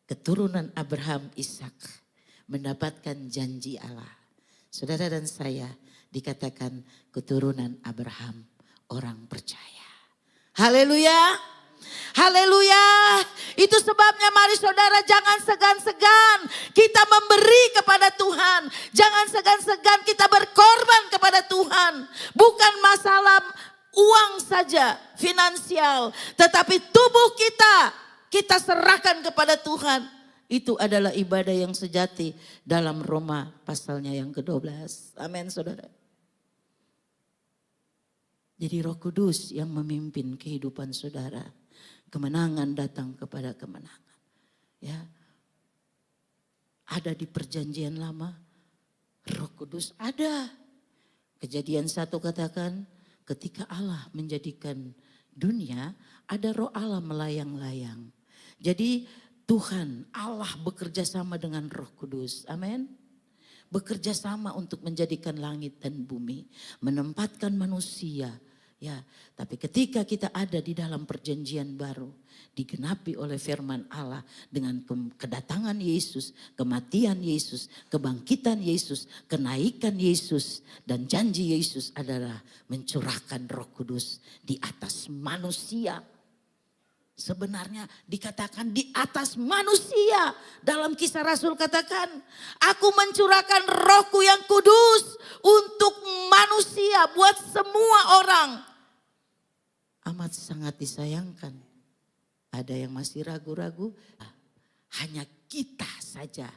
Keturunan Abraham Ishak mendapatkan janji Allah. Saudara dan saya dikatakan keturunan Abraham. Orang percaya. Haleluya. Haleluya. Itu sebabnya mari saudara jangan segan-segan kita memberi kepada Tuhan. Jangan segan-segan kita berkorban kepada Tuhan. Bukan masalah uang saja, finansial. Tetapi tubuh kita serahkan kepada Tuhan. Itu adalah ibadah yang sejati dalam Roma pasalnya yang ke-12. Amin saudara. Jadi Roh Kudus yang memimpin kehidupan saudara. Kemenangan datang kepada kemenangan. Ya. Ada di perjanjian lama, Roh Kudus ada. Kejadian 1 katakan, ketika Allah menjadikan dunia, ada roh Allah melayang-layang. Jadi Tuhan Allah bekerja sama dengan Roh Kudus. Amin. Bekerja sama untuk menjadikan langit dan bumi, menempatkan manusia. Ya, tapi ketika kita ada di dalam perjanjian baru, digenapi oleh firman Allah dengan kedatangan Yesus, kematian Yesus, kebangkitan Yesus, kenaikan Yesus, dan janji Yesus adalah mencurahkan Roh Kudus di atas manusia. Sebenarnya dikatakan di atas manusia. Dalam Kisah Rasul katakan, aku mencurahkan Rohku yang kudus untuk manusia, buat semua orang. Amat sangat disayangkan. Ada yang masih ragu-ragu. Hanya kita saja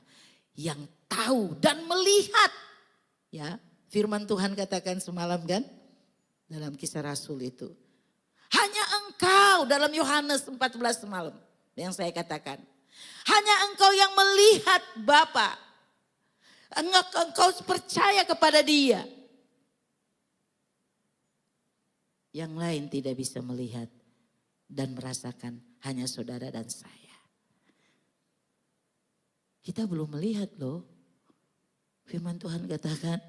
yang tahu dan melihat. Ya, firman Tuhan katakan semalam kan, dalam Kisah Rasul itu. Hanya engkau dalam Yohanes 14 semalam yang saya katakan. Hanya engkau yang melihat Bapa. Engkau percaya kepada Dia. Yang lain tidak bisa melihat dan merasakan, hanya saudara dan saya. Kita belum melihat loh. Firman Tuhan katakan,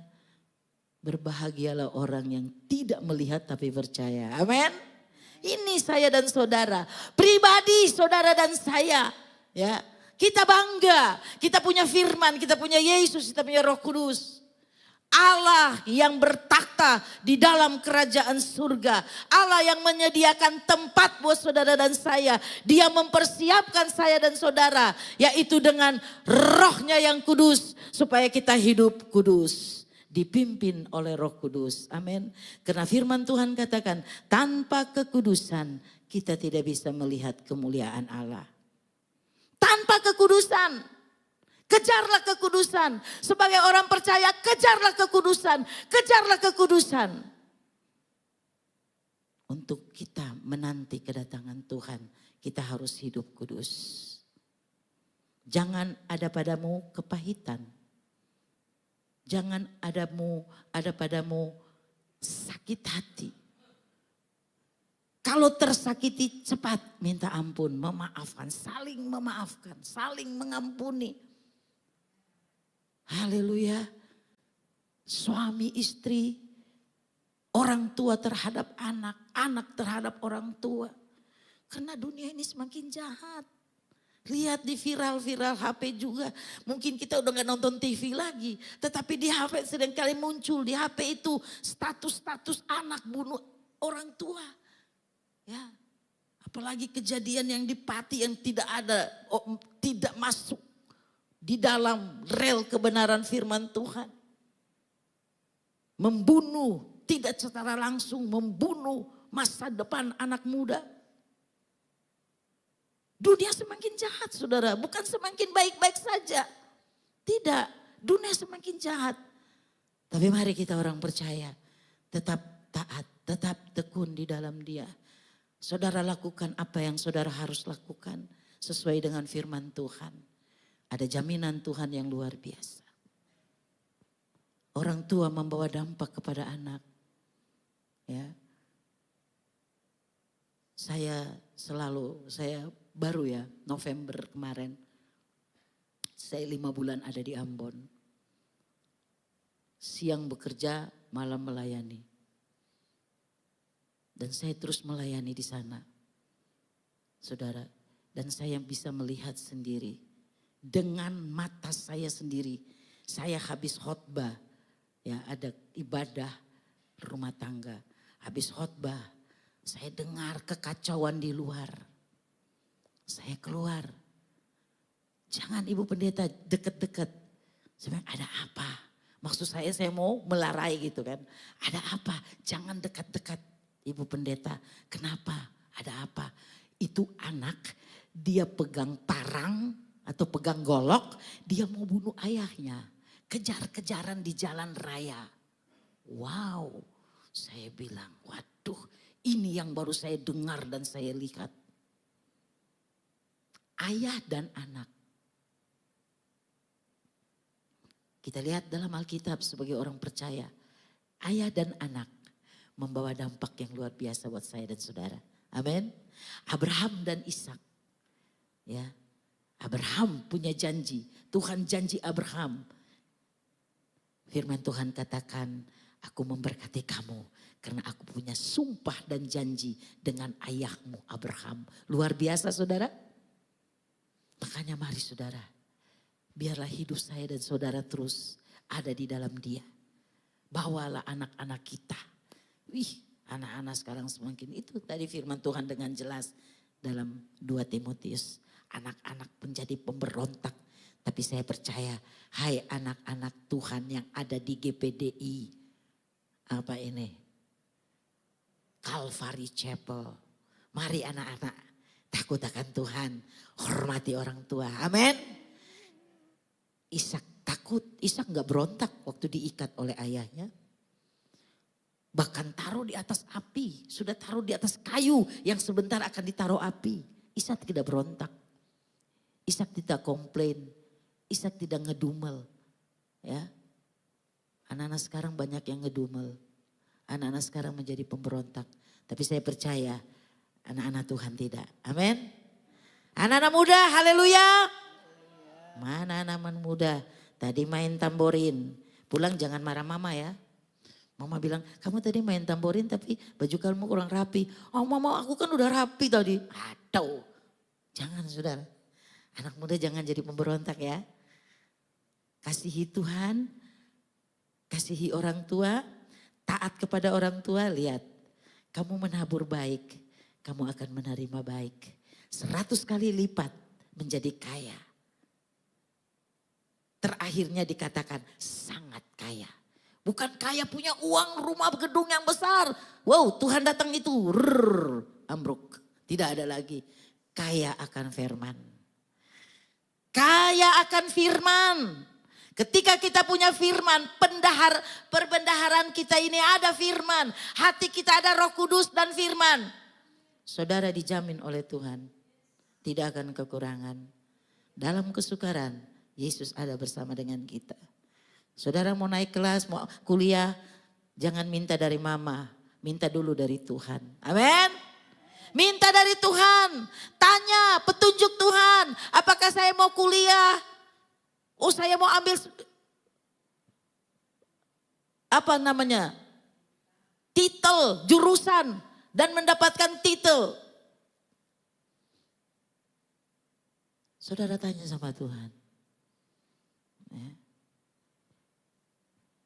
berbahagialah orang yang tidak melihat tapi percaya. Amin. Ini saya dan saudara, pribadi saudara dan saya. Ya, kita bangga, kita punya firman, kita punya Yesus, kita punya Roh Kudus. Allah yang bertakhta di dalam kerajaan surga. Allah yang menyediakan tempat buat saudara dan saya. Dia mempersiapkan saya dan saudara, yaitu dengan Rohnya yang kudus, supaya kita hidup kudus. Dipimpin oleh Roh Kudus. Amin. Karena firman Tuhan katakan, tanpa kekudusan kita tidak bisa melihat kemuliaan Allah. Tanpa kekudusan, kejarlah kekudusan. Sebagai orang percaya, kejarlah kekudusan, kejarlah kekudusan. Untuk kita menanti kedatangan Tuhan, kita harus hidup kudus. Jangan ada padamu kepahitan. Jangan ada padamu sakit hati. Kalau tersakiti cepat minta ampun, memaafkan, saling mengampuni. Haleluya. Suami istri, orang tua terhadap anak, anak terhadap orang tua. Karena dunia ini semakin jahat. Lihat di viral HP juga. Mungkin kita udah gak nonton TV lagi. Tetapi di HP seringkali muncul. Di HP itu status-status anak bunuh orang tua. Ya, apalagi kejadian yang di Pati yang tidak masuk di dalam rel kebenaran firman Tuhan. Membunuh, tidak secara langsung membunuh masa depan anak muda. Dunia semakin jahat saudara, bukan semakin baik-baik saja. Tidak, dunia semakin jahat. Tapi mari kita orang percaya, tetap taat, tetap tekun di dalam Dia. Saudara lakukan apa yang saudara harus lakukan sesuai dengan firman Tuhan. Ada jaminan Tuhan yang luar biasa. Orang tua membawa dampak kepada anak. Ya. Saya baru ya November kemarin, saya 5 bulan ada di Ambon. Siang bekerja, malam melayani. Dan saya terus melayani di sana. Saudara, dan saya bisa melihat sendiri. Dengan mata saya sendiri, saya habis khotbah. Ya, ada ibadah rumah tangga. Habis khotbah, saya dengar kekacauan di luar. Saya keluar. Jangan Ibu Pendeta deket-deket. Saya bilang, ada apa? Maksud saya mau melarai gitu kan. Ada apa? Jangan dekat-dekat Ibu Pendeta. Kenapa? Ada apa? Itu anak, dia pegang parang. atau pegang golok, dia mau bunuh ayahnya. Kejar-kejaran di jalan raya. Wow, saya bilang, waduh, ini yang baru saya dengar dan saya lihat. Ayah dan anak. Kita lihat dalam Alkitab sebagai orang percaya. Ayah dan anak membawa dampak yang luar biasa buat saya dan saudara. Amin. Abraham dan Ishak. Ya, Abraham punya janji. Tuhan janji Abraham. Firman Tuhan katakan, aku memberkati kamu karena aku punya sumpah dan janji dengan ayahmu Abraham. Luar biasa saudara. Makanya mari saudara, biarlah hidup saya dan saudara terus ada di dalam dia. Bawalah anak-anak kita. Wih, anak-anak sekarang semakin itu tadi firman Tuhan dengan jelas dalam 2 Timotius. Anak-anak menjadi pemberontak. Tapi saya percaya, hai anak-anak Tuhan yang ada di GPDI. Apa ini? Calvary Chapel. Mari anak-anak, takut akan Tuhan. Hormati orang tua. Amin. Ishak takut, Ishak gak berontak waktu diikat oleh ayahnya. Bahkan taruh di atas api, sudah taruh di atas kayu yang sebentar akan ditaruh api. Ishak tidak berontak. Ishak tidak komplain. Ishak tidak ngedumel. Ya. Anak-anak sekarang banyak yang ngedumel. Anak-anak sekarang menjadi pemberontak. Tapi saya percaya anak-anak Tuhan tidak. Amin. Anak-anak muda, haleluya. Mana anak-anak muda? Tadi main tamborin. Pulang jangan marah mama ya. Mama bilang, kamu tadi main tamborin tapi baju kamu kurang rapi. Oh mama aku kan udah rapi tadi. Aduh. Jangan saudara. Anak muda jangan jadi pemberontak ya. Kasihi Tuhan. Kasihi orang tua. Taat kepada orang tua. Lihat. Kamu menabur baik. Kamu akan menerima baik. 100 kali lipat menjadi kaya. Terakhirnya dikatakan sangat kaya. Bukan kaya punya uang rumah gedung yang besar. Wow Tuhan datang itu ambruk. Tidak ada lagi. Kaya akan firman. Kaya akan firman. Ketika kita punya firman, perbendaharaan kita ini ada firman. Hati kita ada Roh Kudus dan firman. Saudara dijamin oleh Tuhan. Tidak akan kekurangan. Dalam kesukaran, Yesus ada bersama dengan kita. Saudara mau naik kelas, mau kuliah, jangan minta dari mama. Minta dulu dari Tuhan. Amin. Minta dari Tuhan. Tanya petunjuk Tuhan. Apakah saya mau kuliah? Oh saya mau ambil apa namanya? Titel, jurusan dan mendapatkan titel. Saudara tanya sama Tuhan. Ya.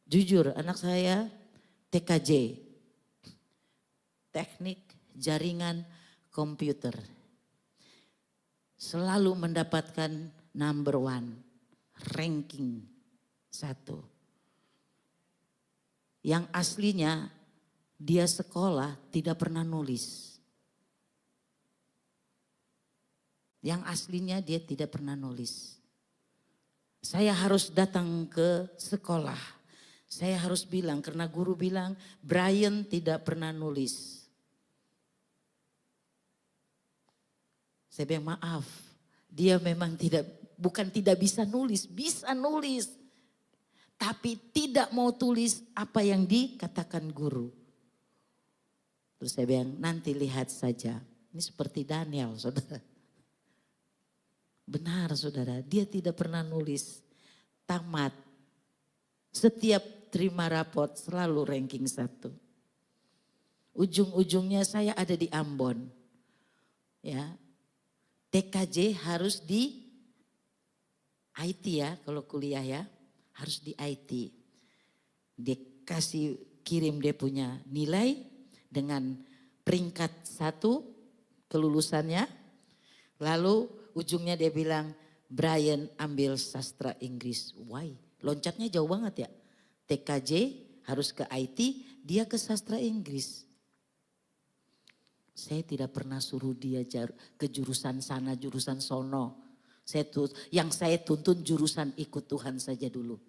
Jujur anak saya TKJ. Teknik jaringan komputer. Selalu mendapatkan number 1. Ranking 1. Yang aslinya dia sekolah tidak pernah nulis. Yang aslinya dia tidak pernah nulis. Saya harus datang ke sekolah. Saya harus bilang karena guru bilang Brian tidak pernah nulis. Saya bilang maaf, dia memang bukan tidak bisa nulis, bisa nulis. Tapi tidak mau tulis apa yang dikatakan guru. Terus saya bilang nanti lihat saja. Ini seperti Daniel saudara. Benar saudara, dia tidak pernah nulis. Tamat. Setiap terima rapot selalu ranking 1. Ujung-ujungnya saya ada di Ambon. Ya. TKJ harus di IT ya, kalau kuliah ya. Harus di IT. Dia kasih kirim dia punya nilai dengan peringkat 1 kelulusannya. Lalu ujungnya dia bilang, Brian ambil sastra Inggris. Why? Loncatnya jauh banget ya. TKJ harus ke IT, dia ke sastra Inggris. Saya tidak pernah suruh dia ke jurusan sana, jurusan sono. Yang saya tuntun jurusan ikut Tuhan saja dulu.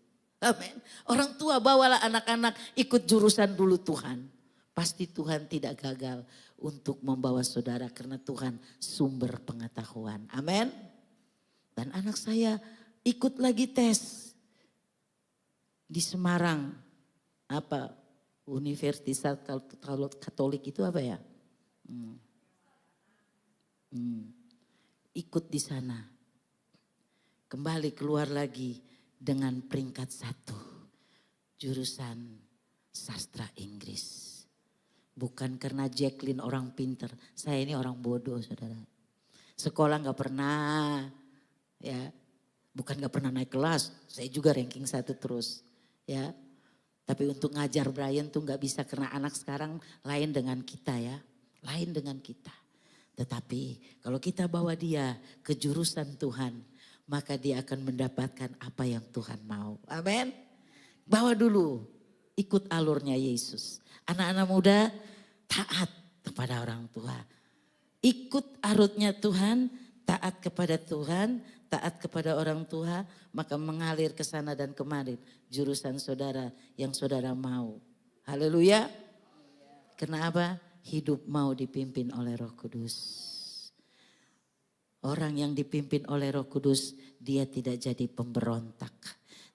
Amin. Orang tua bawalah anak-anak ikut jurusan dulu Tuhan. Pasti Tuhan tidak gagal untuk membawa saudara karena Tuhan sumber pengetahuan. Amin. Dan anak saya ikut lagi tes di Semarang. Apa? Universitas Katolik itu apa ya? Ikut di sana. Kembali keluar lagi dengan peringkat 1. Jurusan sastra Inggris. Bukan karena Jacqueline orang pinter. Saya ini orang bodoh saudara. Sekolah gak pernah. Ya, bukan gak pernah naik kelas. Saya juga ranking 1 terus. Ya, tapi untuk ngajar Brian tuh gak bisa karena anak sekarang lain dengan kita ya. Lain dengan kita. Tetapi kalau kita bawa dia ke jurusan Tuhan, maka dia akan mendapatkan apa yang Tuhan mau. Amin. Bawa dulu, ikut alurnya Yesus. Anak-anak muda taat kepada orang tua. Ikut alurnya Tuhan, taat kepada Tuhan, taat kepada orang tua, maka mengalir ke sana dan kemari jurusan saudara yang saudara mau. Haleluya. Kenapa? Hidup mau dipimpin oleh Roh Kudus. Orang yang dipimpin oleh Roh Kudus, dia tidak jadi pemberontak.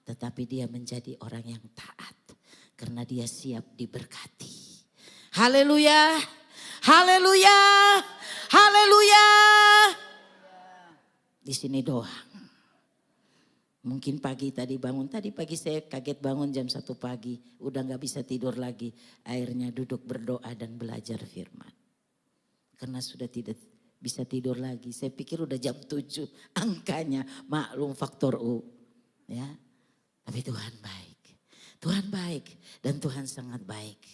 Tetapi dia menjadi orang yang taat. Karena dia siap diberkati. Haleluya. Haleluya. Haleluya. Di sini doa. Mungkin pagi tadi pagi saya kaget bangun jam 1 pagi. Udah gak bisa tidur lagi. Akhirnya duduk berdoa dan belajar firman. Karena sudah tidak bisa tidur lagi. Saya pikir udah jam 7 angkanya. Maklum faktor U. Ya. Tapi Tuhan baik. Tuhan baik dan Tuhan sangat baik.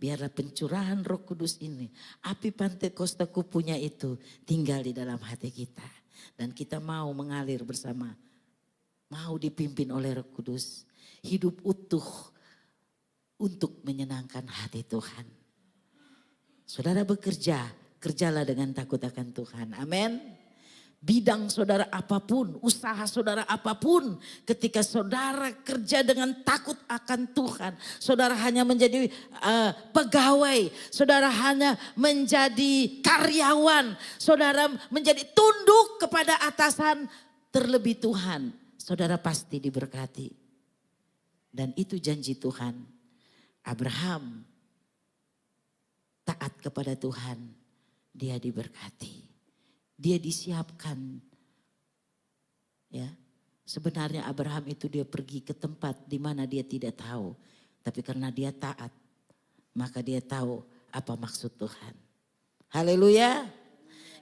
Biarlah pencurahan Roh Kudus ini. Api Pantekosta punya itu tinggal di dalam hati kita. Dan kita mau mengalir bersama. Mau dipimpin oleh Roh Kudus. Hidup utuh untuk menyenangkan hati Tuhan. Saudara bekerja, kerjalah dengan takut akan Tuhan. Amin. Bidang saudara apapun, usaha saudara apapun. Ketika saudara kerja dengan takut akan Tuhan. Saudara hanya menjadi pegawai. Saudara hanya menjadi karyawan. Saudara menjadi tunduk kepada atasan terlebih Tuhan. Saudara pasti diberkati. Dan itu janji Tuhan. Abraham taat kepada Tuhan. Dia diberkati. Dia disiapkan. Ya. Sebenarnya Abraham itu dia pergi ke tempat di mana dia tidak tahu. Tapi karena dia taat, maka dia tahu apa maksud Tuhan. Haleluya.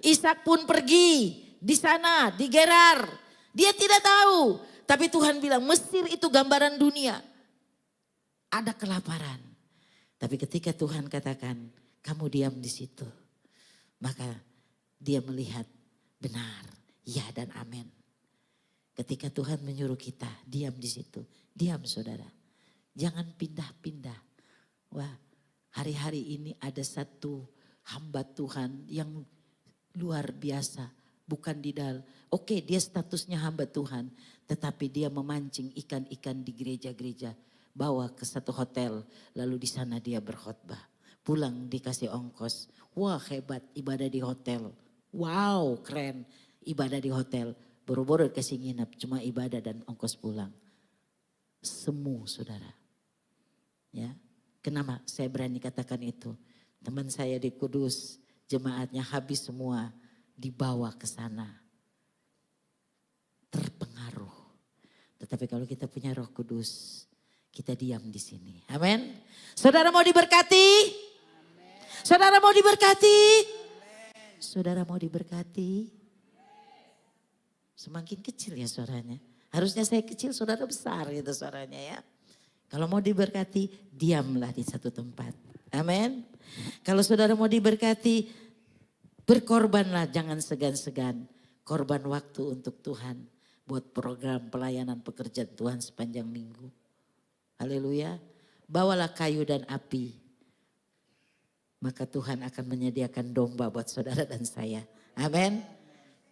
Ishak pun pergi di sana, di Gerar. Dia tidak tahu. Tapi Tuhan bilang Mesir itu gambaran dunia. Ada kelaparan. Tapi ketika Tuhan katakan kamu diam di situ. Maka dia melihat benar, ya dan amin. Ketika Tuhan menyuruh kita diam di situ, diam saudara. Jangan pindah-pindah. Wah, hari-hari ini ada satu hamba Tuhan yang luar biasa. Bukan di dalam, oke dia statusnya hamba Tuhan. Tetapi dia memancing ikan-ikan di gereja-gereja. Bawa ke satu hotel, lalu di sana dia berkhotbah. Pulang dikasih ongkos. Wah hebat ibadah di hotel. Wow keren ibadah di hotel. Boro-boro kasih nginep cuma ibadah dan ongkos pulang. Semu saudara. Ya, kenapa saya berani katakan itu? Teman saya di Kudus jemaatnya habis semua dibawa ke sana. Terpengaruh. Tetapi kalau kita punya Roh Kudus kita diam di sini. Amin. Saudara mau diberkati? Amen. Saudara mau diberkati? Saudara mau diberkati? Semakin kecil ya suaranya. Harusnya saya kecil, saudara besar gitu suaranya ya. Kalau mau diberkati, diamlah di satu tempat. Amin. Kalau saudara mau diberkati, berkorbanlah jangan segan-segan. Korban waktu untuk Tuhan. Buat program pelayanan pekerjaan Tuhan sepanjang minggu. Haleluya. Bawalah kayu dan api. Maka Tuhan akan menyediakan domba buat saudara dan saya. Amin.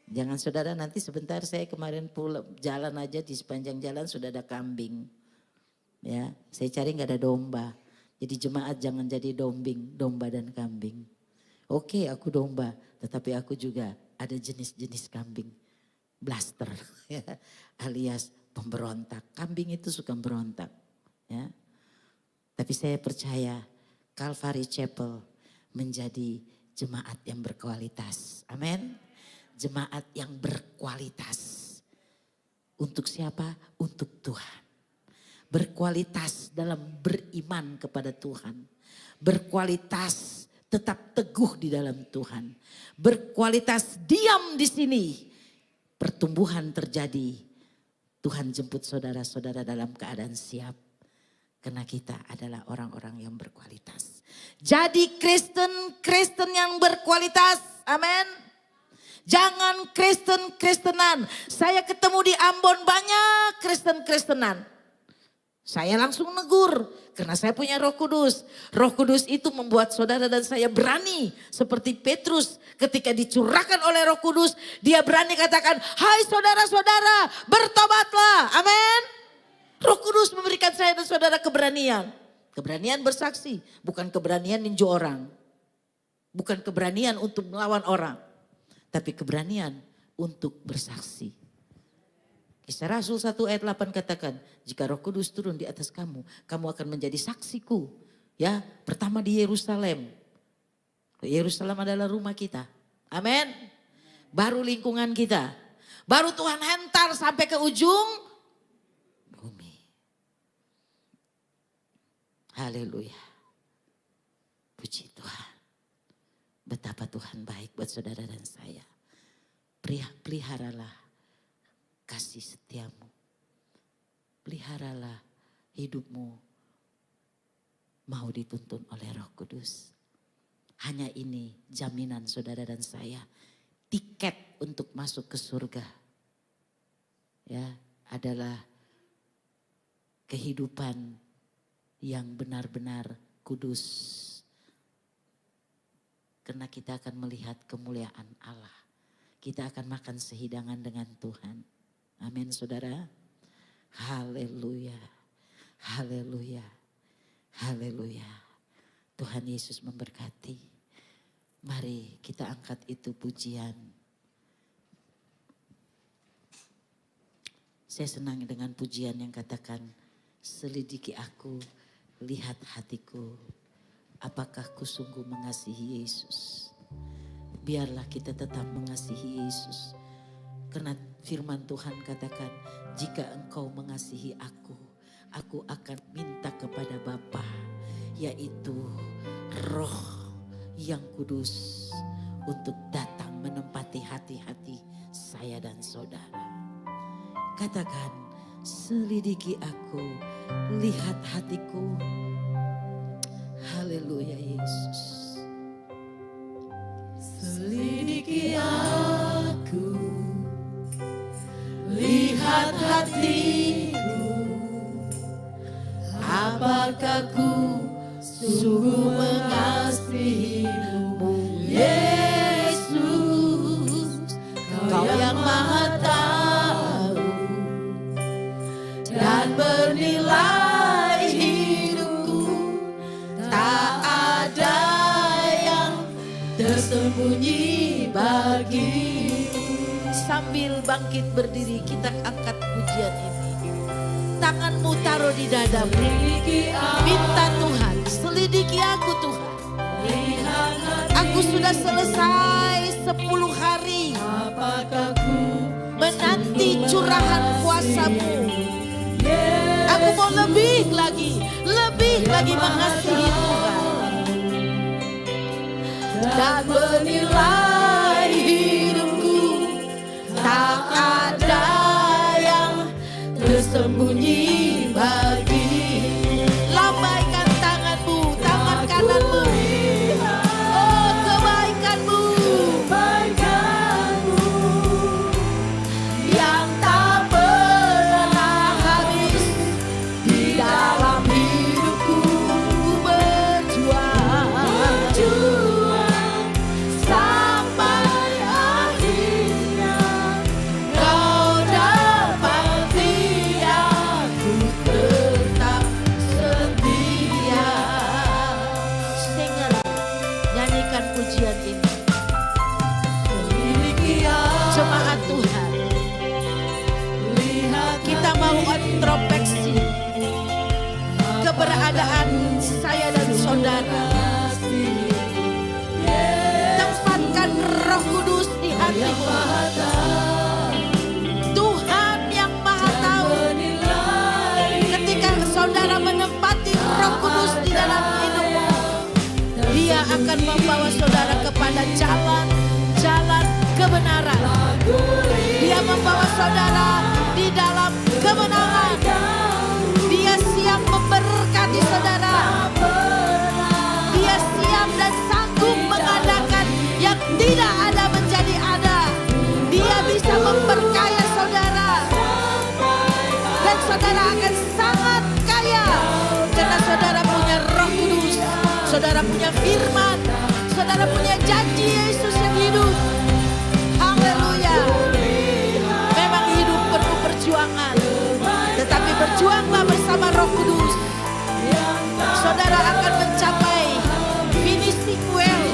Jangan saudara nanti sebentar, saya kemarin pulang jalan aja di sepanjang jalan sudah ada kambing. Ya, saya cari nggak ada domba. Jadi jemaat jangan jadi domba dan kambing. Oke, aku domba, tetapi aku juga ada jenis-jenis kambing. Blaster, ya, alias pemberontak. Kambing itu suka berontak. Ya. Tapi saya percaya Calvary Chapel menjadi jemaat yang berkualitas. Amin. Jemaat yang berkualitas. Untuk siapa? Untuk Tuhan. Berkualitas dalam beriman kepada Tuhan. Berkualitas tetap teguh di dalam Tuhan. Berkualitas diam di sini. Pertumbuhan terjadi. Tuhan jemput saudara-saudara dalam keadaan siap. Karena kita adalah orang-orang yang berkualitas. Jadi Kristen yang berkualitas. Amin. Jangan Kristen-Kristenan. Saya ketemu di Ambon banyak Kristen-Kristenan. Saya langsung negur. Karena saya punya Roh Kudus. Roh Kudus itu membuat saudara dan saya berani. Seperti Petrus ketika dicurahkan oleh Roh Kudus. Dia berani katakan, hai saudara-saudara bertobatlah. Amin. Roh Kudus memberikan saya dan saudara keberanian. Keberanian bersaksi. Bukan keberanian ninju orang. Bukan keberanian untuk melawan orang. Tapi keberanian untuk bersaksi. Kisah Rasul 1 ayat 8 katakan, jika Roh Kudus turun di atas kamu, kamu akan menjadi saksiku. Ya, pertama di Yerusalem. Yerusalem adalah rumah kita. Amin. Baru lingkungan kita. Baru Tuhan hentar sampai ke ujung bumi. Haleluya. Puji Tuhan. Betapa Tuhan baik buat saudara dan saya. Peliharalah kasih setiamu. Peliharalah hidupmu mau dituntun oleh Roh Kudus. Hanya ini jaminan saudara dan saya. Tiket untuk masuk ke surga. Ya, adalah kehidupan yang benar-benar kudus. Karena kita akan melihat kemuliaan Allah. Kita akan makan sehidangan dengan Tuhan. Amin saudara. Haleluya. Haleluya. Haleluya. Tuhan Yesus memberkati. Mari kita angkat itu pujian. Saya senang dengan pujian yang katakan, selidiki aku, lihat hatiku. Apakah ku sungguh mengasihi Yesus? Biarlah kita tetap mengasihi Yesus. Karena firman Tuhan katakan, jika engkau mengasihi aku akan minta kepada Bapa, yaitu Roh yang kudus untuk datang menempati hati-hati saya dan saudara. Katakan, selidiki aku, lihat hatiku. Haleluya Yesus. Selidiki aku, lihat hatiku, apakah ku sungguh mengasihimu, Yesus, Kau yang Maha Tahu dan bernilai hidupku, tak ada yang tersembunyi bagimu. Sambil bangkit berdiri kita angkat pujian ini. Tanganmu taruh di dadamu. Minta Tuhan, selidiki aku Tuhan. Aku sudah selesai 10 hari menanti curahan kuasa-Mu. Aku mau lebih lagi mengasihi Tuhan. Dan bernilai hidupku, tak ada yang tersembunyi bagimu. Lambaikan tanganmu, tangan kananmu. Oh, kebaikanmu yang tak pernah habis di dalam hidupku. Berjuang sampai keberadaan saya dan saudara. Tempatkan Roh Kudus di hatimu. Tuhan yang Maha Tahu, ketika saudara menempati Roh Kudus di dalam hidupmu, Dia akan membawa saudara kepada jalan kebenaran. Dia membawa saudara di dalam kemenangan. Dia siap memberkati saudara. Dia siap dan sanggup mengadakan yang tidak ada menjadi ada. Dia bisa memperkaya saudara. Dan saudara akan sangat kaya. Karena saudara punya Roh Kudus. Saudara punya firman. Saudara punya janji Yesus yang hidup. Haleluya. Memang hidup penuh perjuangan. Tetapi berjuanglah bersama Roh Kudus. Saudara akan mencapai finishing well,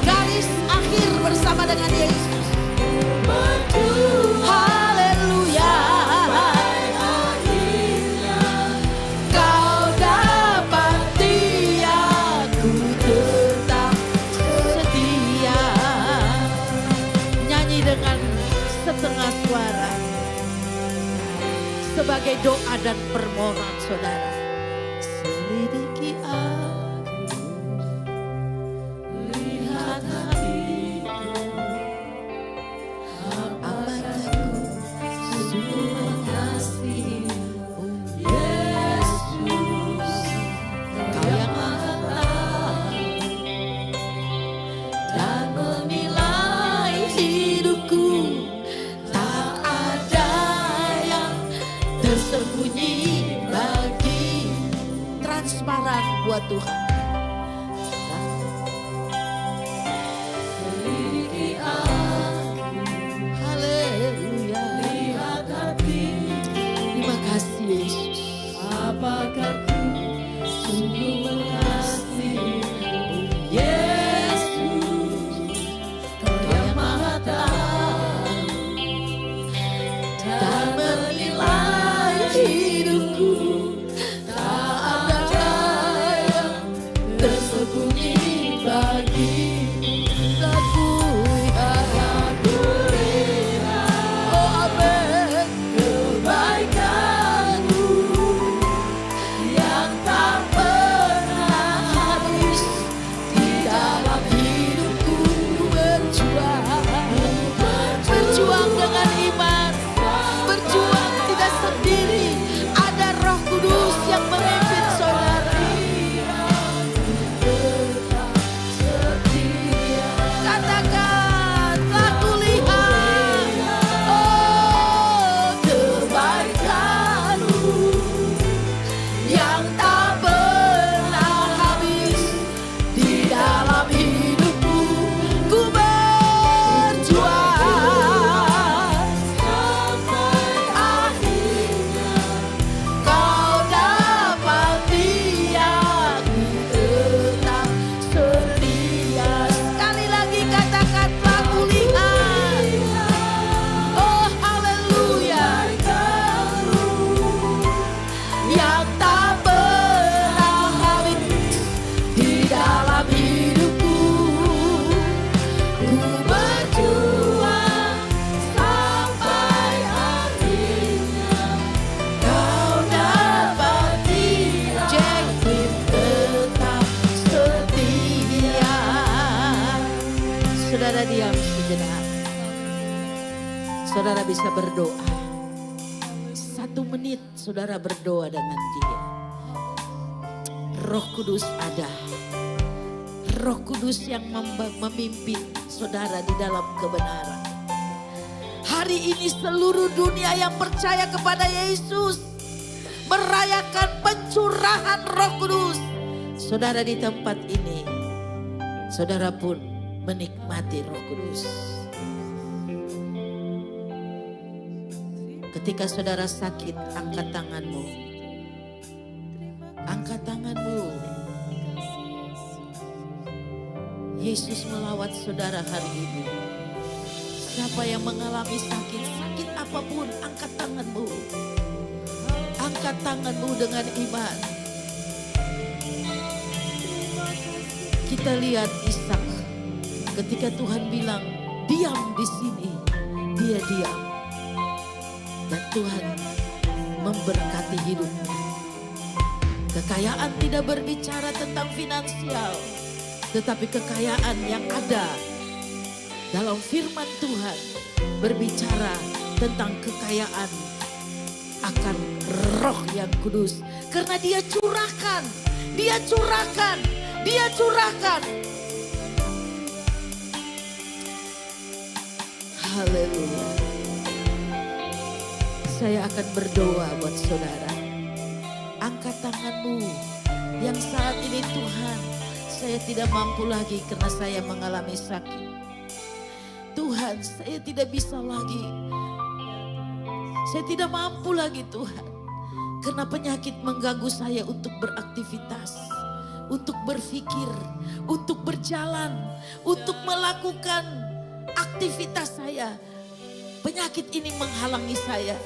garis akhir bersama dengan Yesus. Haleluya. Kau dapati aku tetap setia. Nyanyi dengan setengah suara sebagai doa dan permohonan saudara. Selidiki aku, lihat hatiku, apakah ku sungguh mengasihimu, Yesus, Kau yang Maha Tahu dan menilai hidupku. Tak ada yang tersembunyi bagi. Transparan buat Tuhan. Selidiki aku, haleluya. Lihat hati. Terima kasih Yesus. Apakah ku sungguh mengasihimu, Yesus, Kau yang Maha Tahu dan menilai hidupku. Tak ada yang tersembunyi bagi. Lagu oh amin, kebaikanmu yang tak pernah habis di dalam hidupku. Berjuang dengan iman, berjuang tidak sendiri. Ada Roh Kudus yang memimpin saudara. Katakan, aku lihat, oh kebaikanmu yang tak pernah habis di dalam hidupku. Ku berjuang sampai akhirnya. Kau dapati aku tetap setia. Sekali lagi katakan, aku lihat, oh haleluya, yang tak pernah habis di dalam hidupku. Ku berjuang sampai akhirnya. Kau dapati aku tetap setia. Saudara diam sejenak. Saudara bisa berdoa. 1 menit saudara berdoa dengan Dia. Roh Kudus ada. Roh Kudus yang memimpin saudara di dalam kebenaran. Hari ini seluruh dunia yang percaya kepada Yesus merayakan pencurahan Roh Kudus. Saudara di tempat ini, saudara pun menikmati Roh Kudus. Ketika saudara sakit, angkat tanganmu. Angkat tanganmu. Yesus melawat saudara hari ini. Siapa yang mengalami sakit apapun, angkat tanganmu. Angkat tanganmu dengan iman. Kita lihat Ishak ketika Tuhan bilang diam di sini, dia diam. Dan Tuhan memberkati hidupnya. Kekayaan tidak berbicara tentang finansial, tetapi kekayaan yang ada dalam firman Tuhan berbicara tentang kekayaan akan Roh yang Kudus. Karena dia curahkan, dia curahkan, dia curahkan. Haleluya. Saya akan berdoa buat saudara. Angkat tanganmu yang saat ini Tuhan, saya tidak mampu lagi karena saya mengalami sakit. Tuhan, saya tidak bisa lagi. Saya tidak mampu lagi Tuhan. Karena penyakit mengganggu saya untuk beraktivitas, untuk berpikir, untuk berjalan, untuk melakukan aktivitas saya. Penyakit ini menghalangi saya.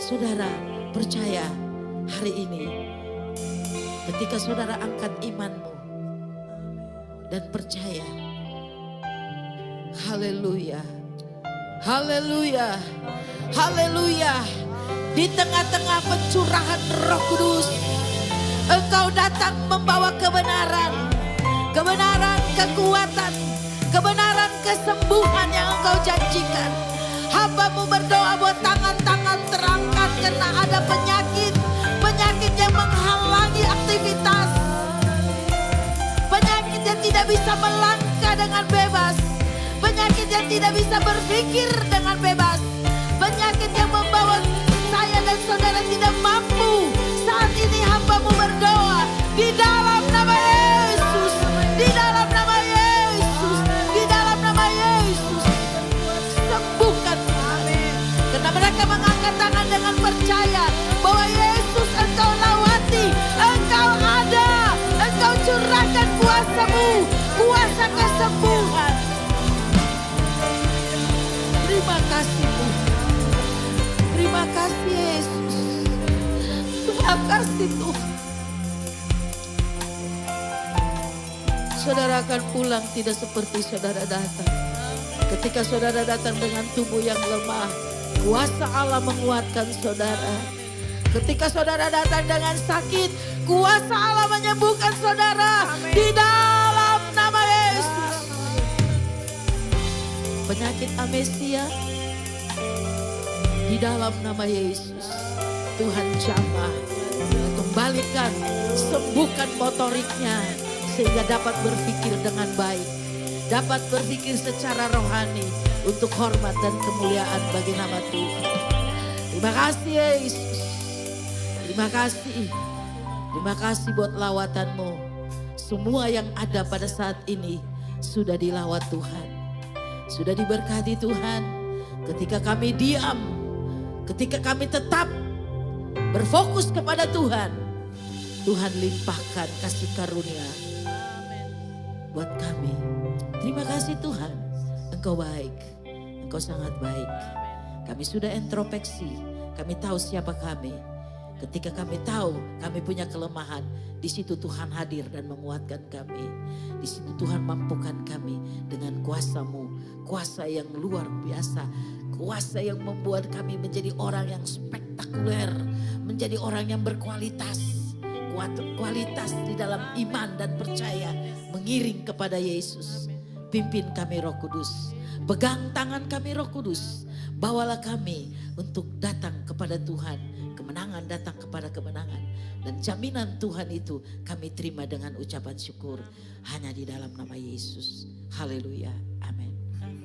Saudara, percaya hari ini ketika saudara angkat imanmu dan percaya. Haleluya. Haleluya. Haleluya. Di tengah-tengah pencurahan Roh Kudus, Engkau datang membawa kebenaran, kebenaran, kekuatan, kebenaran, kesembuhan yang Engkau janjikan. Hamba-Mu berdoa buat tangan-tangan terangkat karena ada penyakit, penyakit yang menghalangi aktivitas, penyakit yang tidak bisa melangkah dengan bebas, penyakit yang tidak bisa berpikir dengan bebas, penyakit yang membawa saya dan saudara tidak mampu. Saat ini hamba-Mu berdoa di dalam nama Yesus, di dalam nama Yesus, di dalam nama Yesus. Sembuhkan Tuhan. Karena mereka mengangkat tangan dengan percaya bahwa Yesus Engkau lawati, Engkau ada, Engkau curahkan kuasa-Mu, kuasa kesembuhan. Terima kasih Tuhan. Terima kasih Yesus. Terima kasih Tuhan. Saudara akan pulang tidak seperti saudara datang. Ketika saudara datang dengan tubuh yang lemah, kuasa Allah menguatkan saudara. Ketika saudara datang dengan sakit, kuasa Allah menyembuhkan saudara. Di dalam nama Yesus. Penyakit amnesia, di dalam nama Yesus, Tuhan jamah, kembalikan, sembuhkan motoriknya, sehingga dapat berpikir dengan baik, dapat berpikir secara rohani, untuk hormat dan kemuliaan bagi nama Tuhan. Terima kasih Yesus, terima kasih, terima kasih buat lawatan-Mu. Semua yang ada pada saat ini sudah dilawat Tuhan, sudah diberkati Tuhan. Ketika kami diam, ketika kami tetap berfokus kepada Tuhan, Tuhan limpahkan kasih karunia buat kami. Terima kasih Tuhan, Engkau baik, Engkau sangat baik. Kami sudah introspeksi, kami tahu siapa kami. Ketika kami tahu kami punya kelemahan, di situ Tuhan hadir dan menguatkan kami. Di situ Tuhan mampukan kami dengan kuasa-Mu, kuasa yang luar biasa, kuasa yang membuat kami menjadi orang yang spektakuler, menjadi orang yang berkualitas, kualitas di dalam iman dan percaya, mengiring kepada Yesus. Pimpin kami Roh Kudus, pegang tangan kami Roh Kudus, bawalah kami untuk datang kepada Tuhan. Kemenangan datang kepada kemenangan. Dan jaminan Tuhan itu kami terima dengan ucapan syukur. Hanya di dalam nama Yesus. Haleluya. Amin.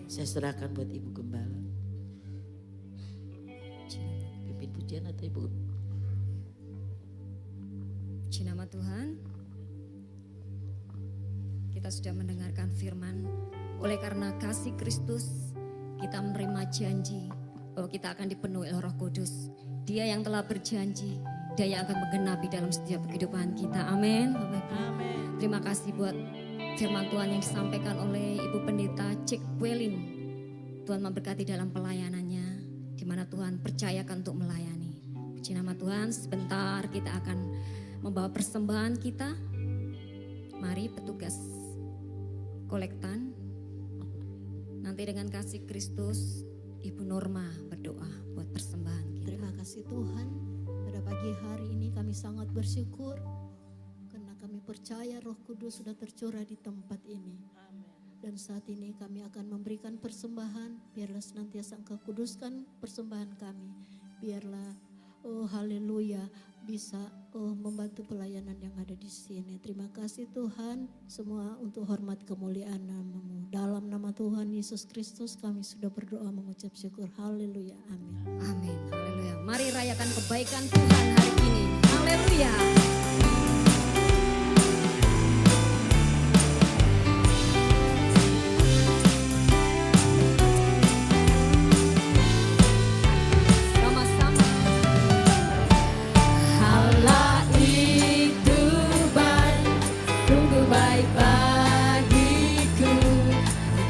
Saya serahkan buat Ibu Gembala. Pimpin pujian atau Ibu? Puji nama Tuhan. Kita sudah mendengarkan firman. Oleh karena kasih Kristus, kita menerima janji bahwa kita akan dipenuhi oleh Roh Kudus. Dia yang telah berjanji, Dia yang akan menggenapi dalam setiap kehidupan kita. Amin. Amin. Terima kasih buat firman Tuhan yang disampaikan oleh Ibu Pendeta Cik Welin. Tuhan memberkati dalam pelayanannya, di mana Tuhan percayakan untuk melayani. Puji nama Tuhan. Sebentar kita akan membawa persembahan kita. Mari petugas kolektan. Nanti dengan kasih Kristus, Ibu Norma berdoa buat persembahan kita. Terima kasih Tuhan, pada pagi hari ini kami sangat bersyukur karena kami percaya Roh Kudus sudah tercurah di tempat ini. Dan saat ini kami akan memberikan persembahan, biarlah senantiasa Engkau kuduskan persembahan kami. Biarlah, oh haleluya, bisa membantu pelayanan yang ada di sini. Terima kasih Tuhan, semua untuk hormat kemuliaan nama-Mu. Dalam nama Tuhan Yesus Kristus kami sudah berdoa mengucap syukur. Haleluya, amin. Amin, haleluya. Mari rayakan kebaikan Tuhan hari ini. Haleluya. Sama-sama. Allah itu baik, sungguh baik bagiku.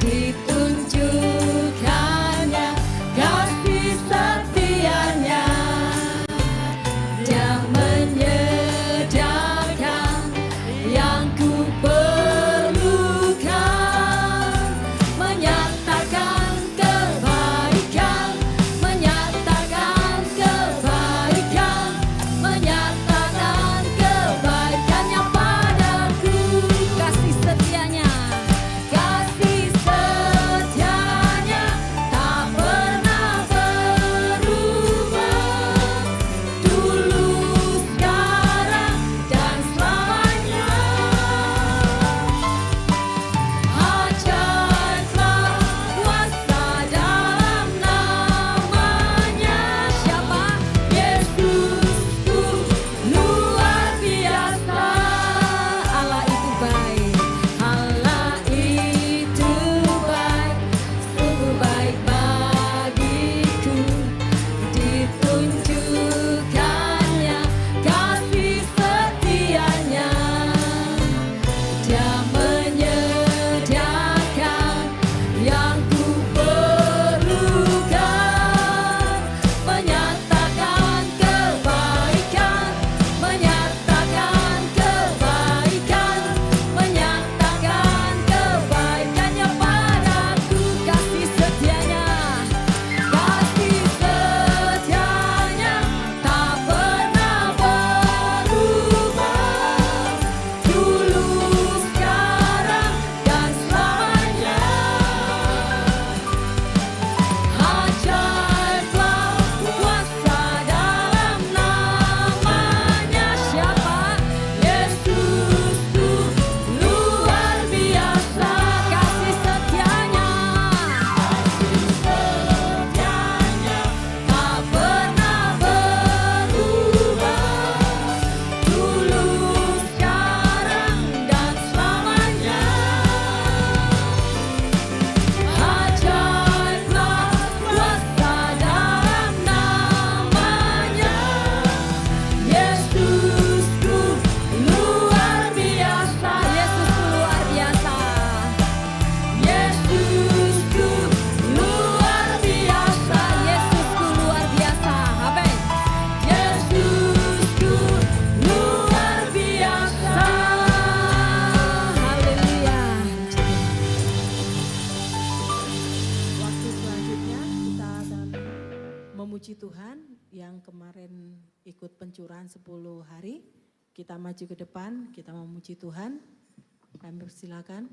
Ditunjukkannya kasih setianya. Dia menyediakan yang ku perlukan, menyatakan kebaikan, menyatakan kebaikan, menyatakan kebaikannya padaku. Kasih setianya, kasih setianya tak pernah berubah. Dulu, sekarang, dan selamanya. Ajaiblah kuasa dalam namanya. Siapa? Yesusku luar biasa. Allah itu baik, Allah itu baik, sungguh baik bagiku. Ditunjukkannya kasih setianya. Dia menyediakan yang ku perlukan, menyatakan kebaikan, menyatakan kebaikan, menyatakan kebaikannya padaku. Kasih setianya, kasih setianya tak pernah berubah. Dulu, sekarang, dan selamanya. Ajaiblah kuasa dalam namanya. Siapa? Yesusku luar biasa. Kasih setianya, kasih setianya tak pernah berubah. Dulu, sekarang, dan selamanya. Ajaiblah kuasa dalam namanya. Yesusku luar biasa. Yesusku luar biasa. Yesusku luar biasa. Yesusku luar biasa. Amin. Yesusku luar biasa. Haleluya. Waktu selanjutnya kita akan memuji Tuhan yang kemarin ikut pencurahan 10 hari. Kita maju ke depan, kita memuji Tuhan. Kami persilakan.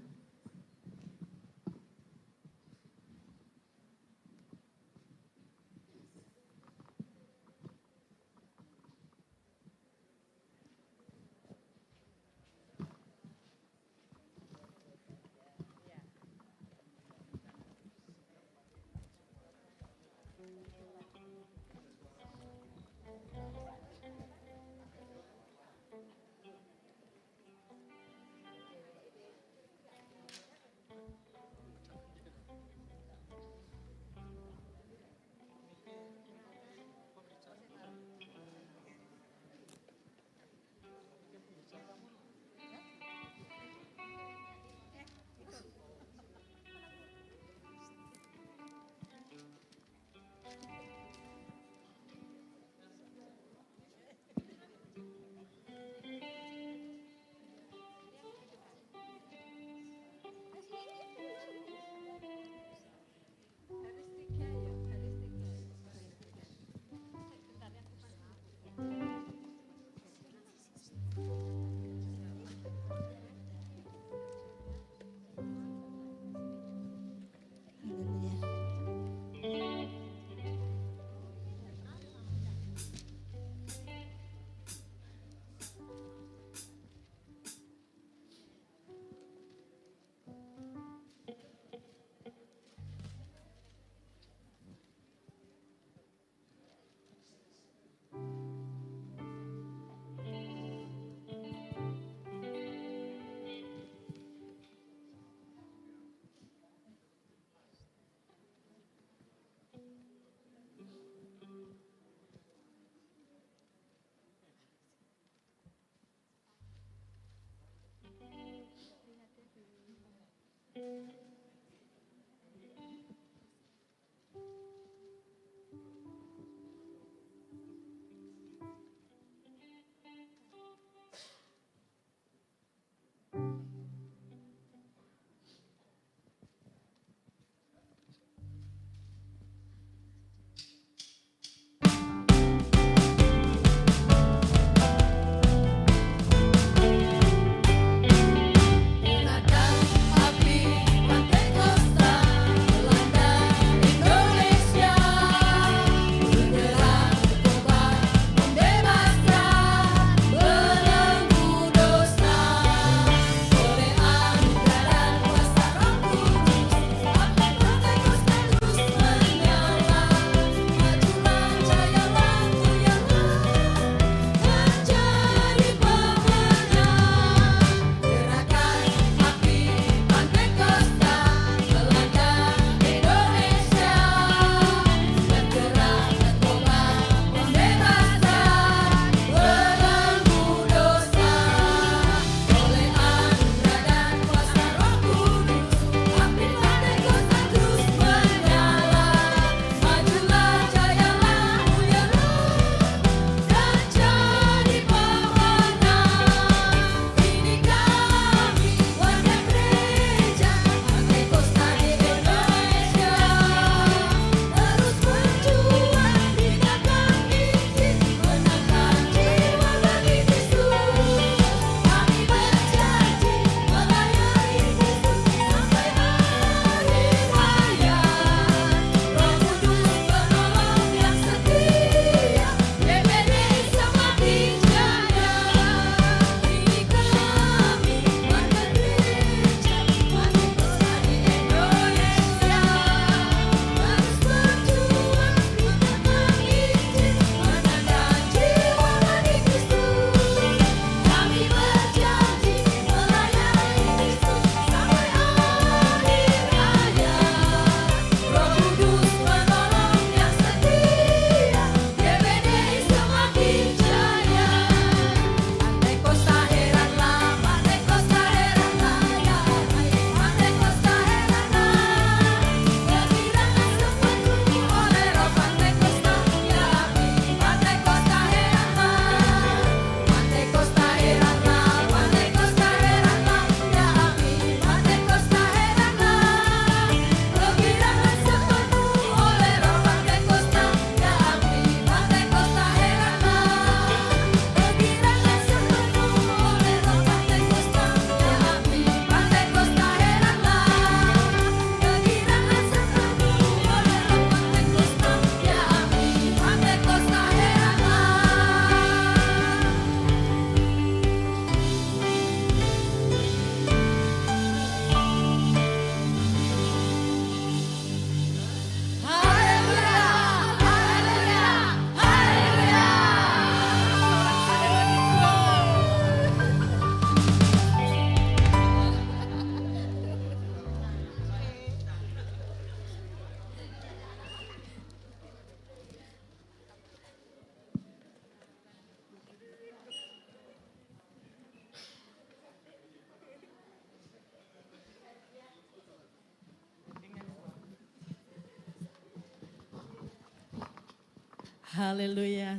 Haleluya.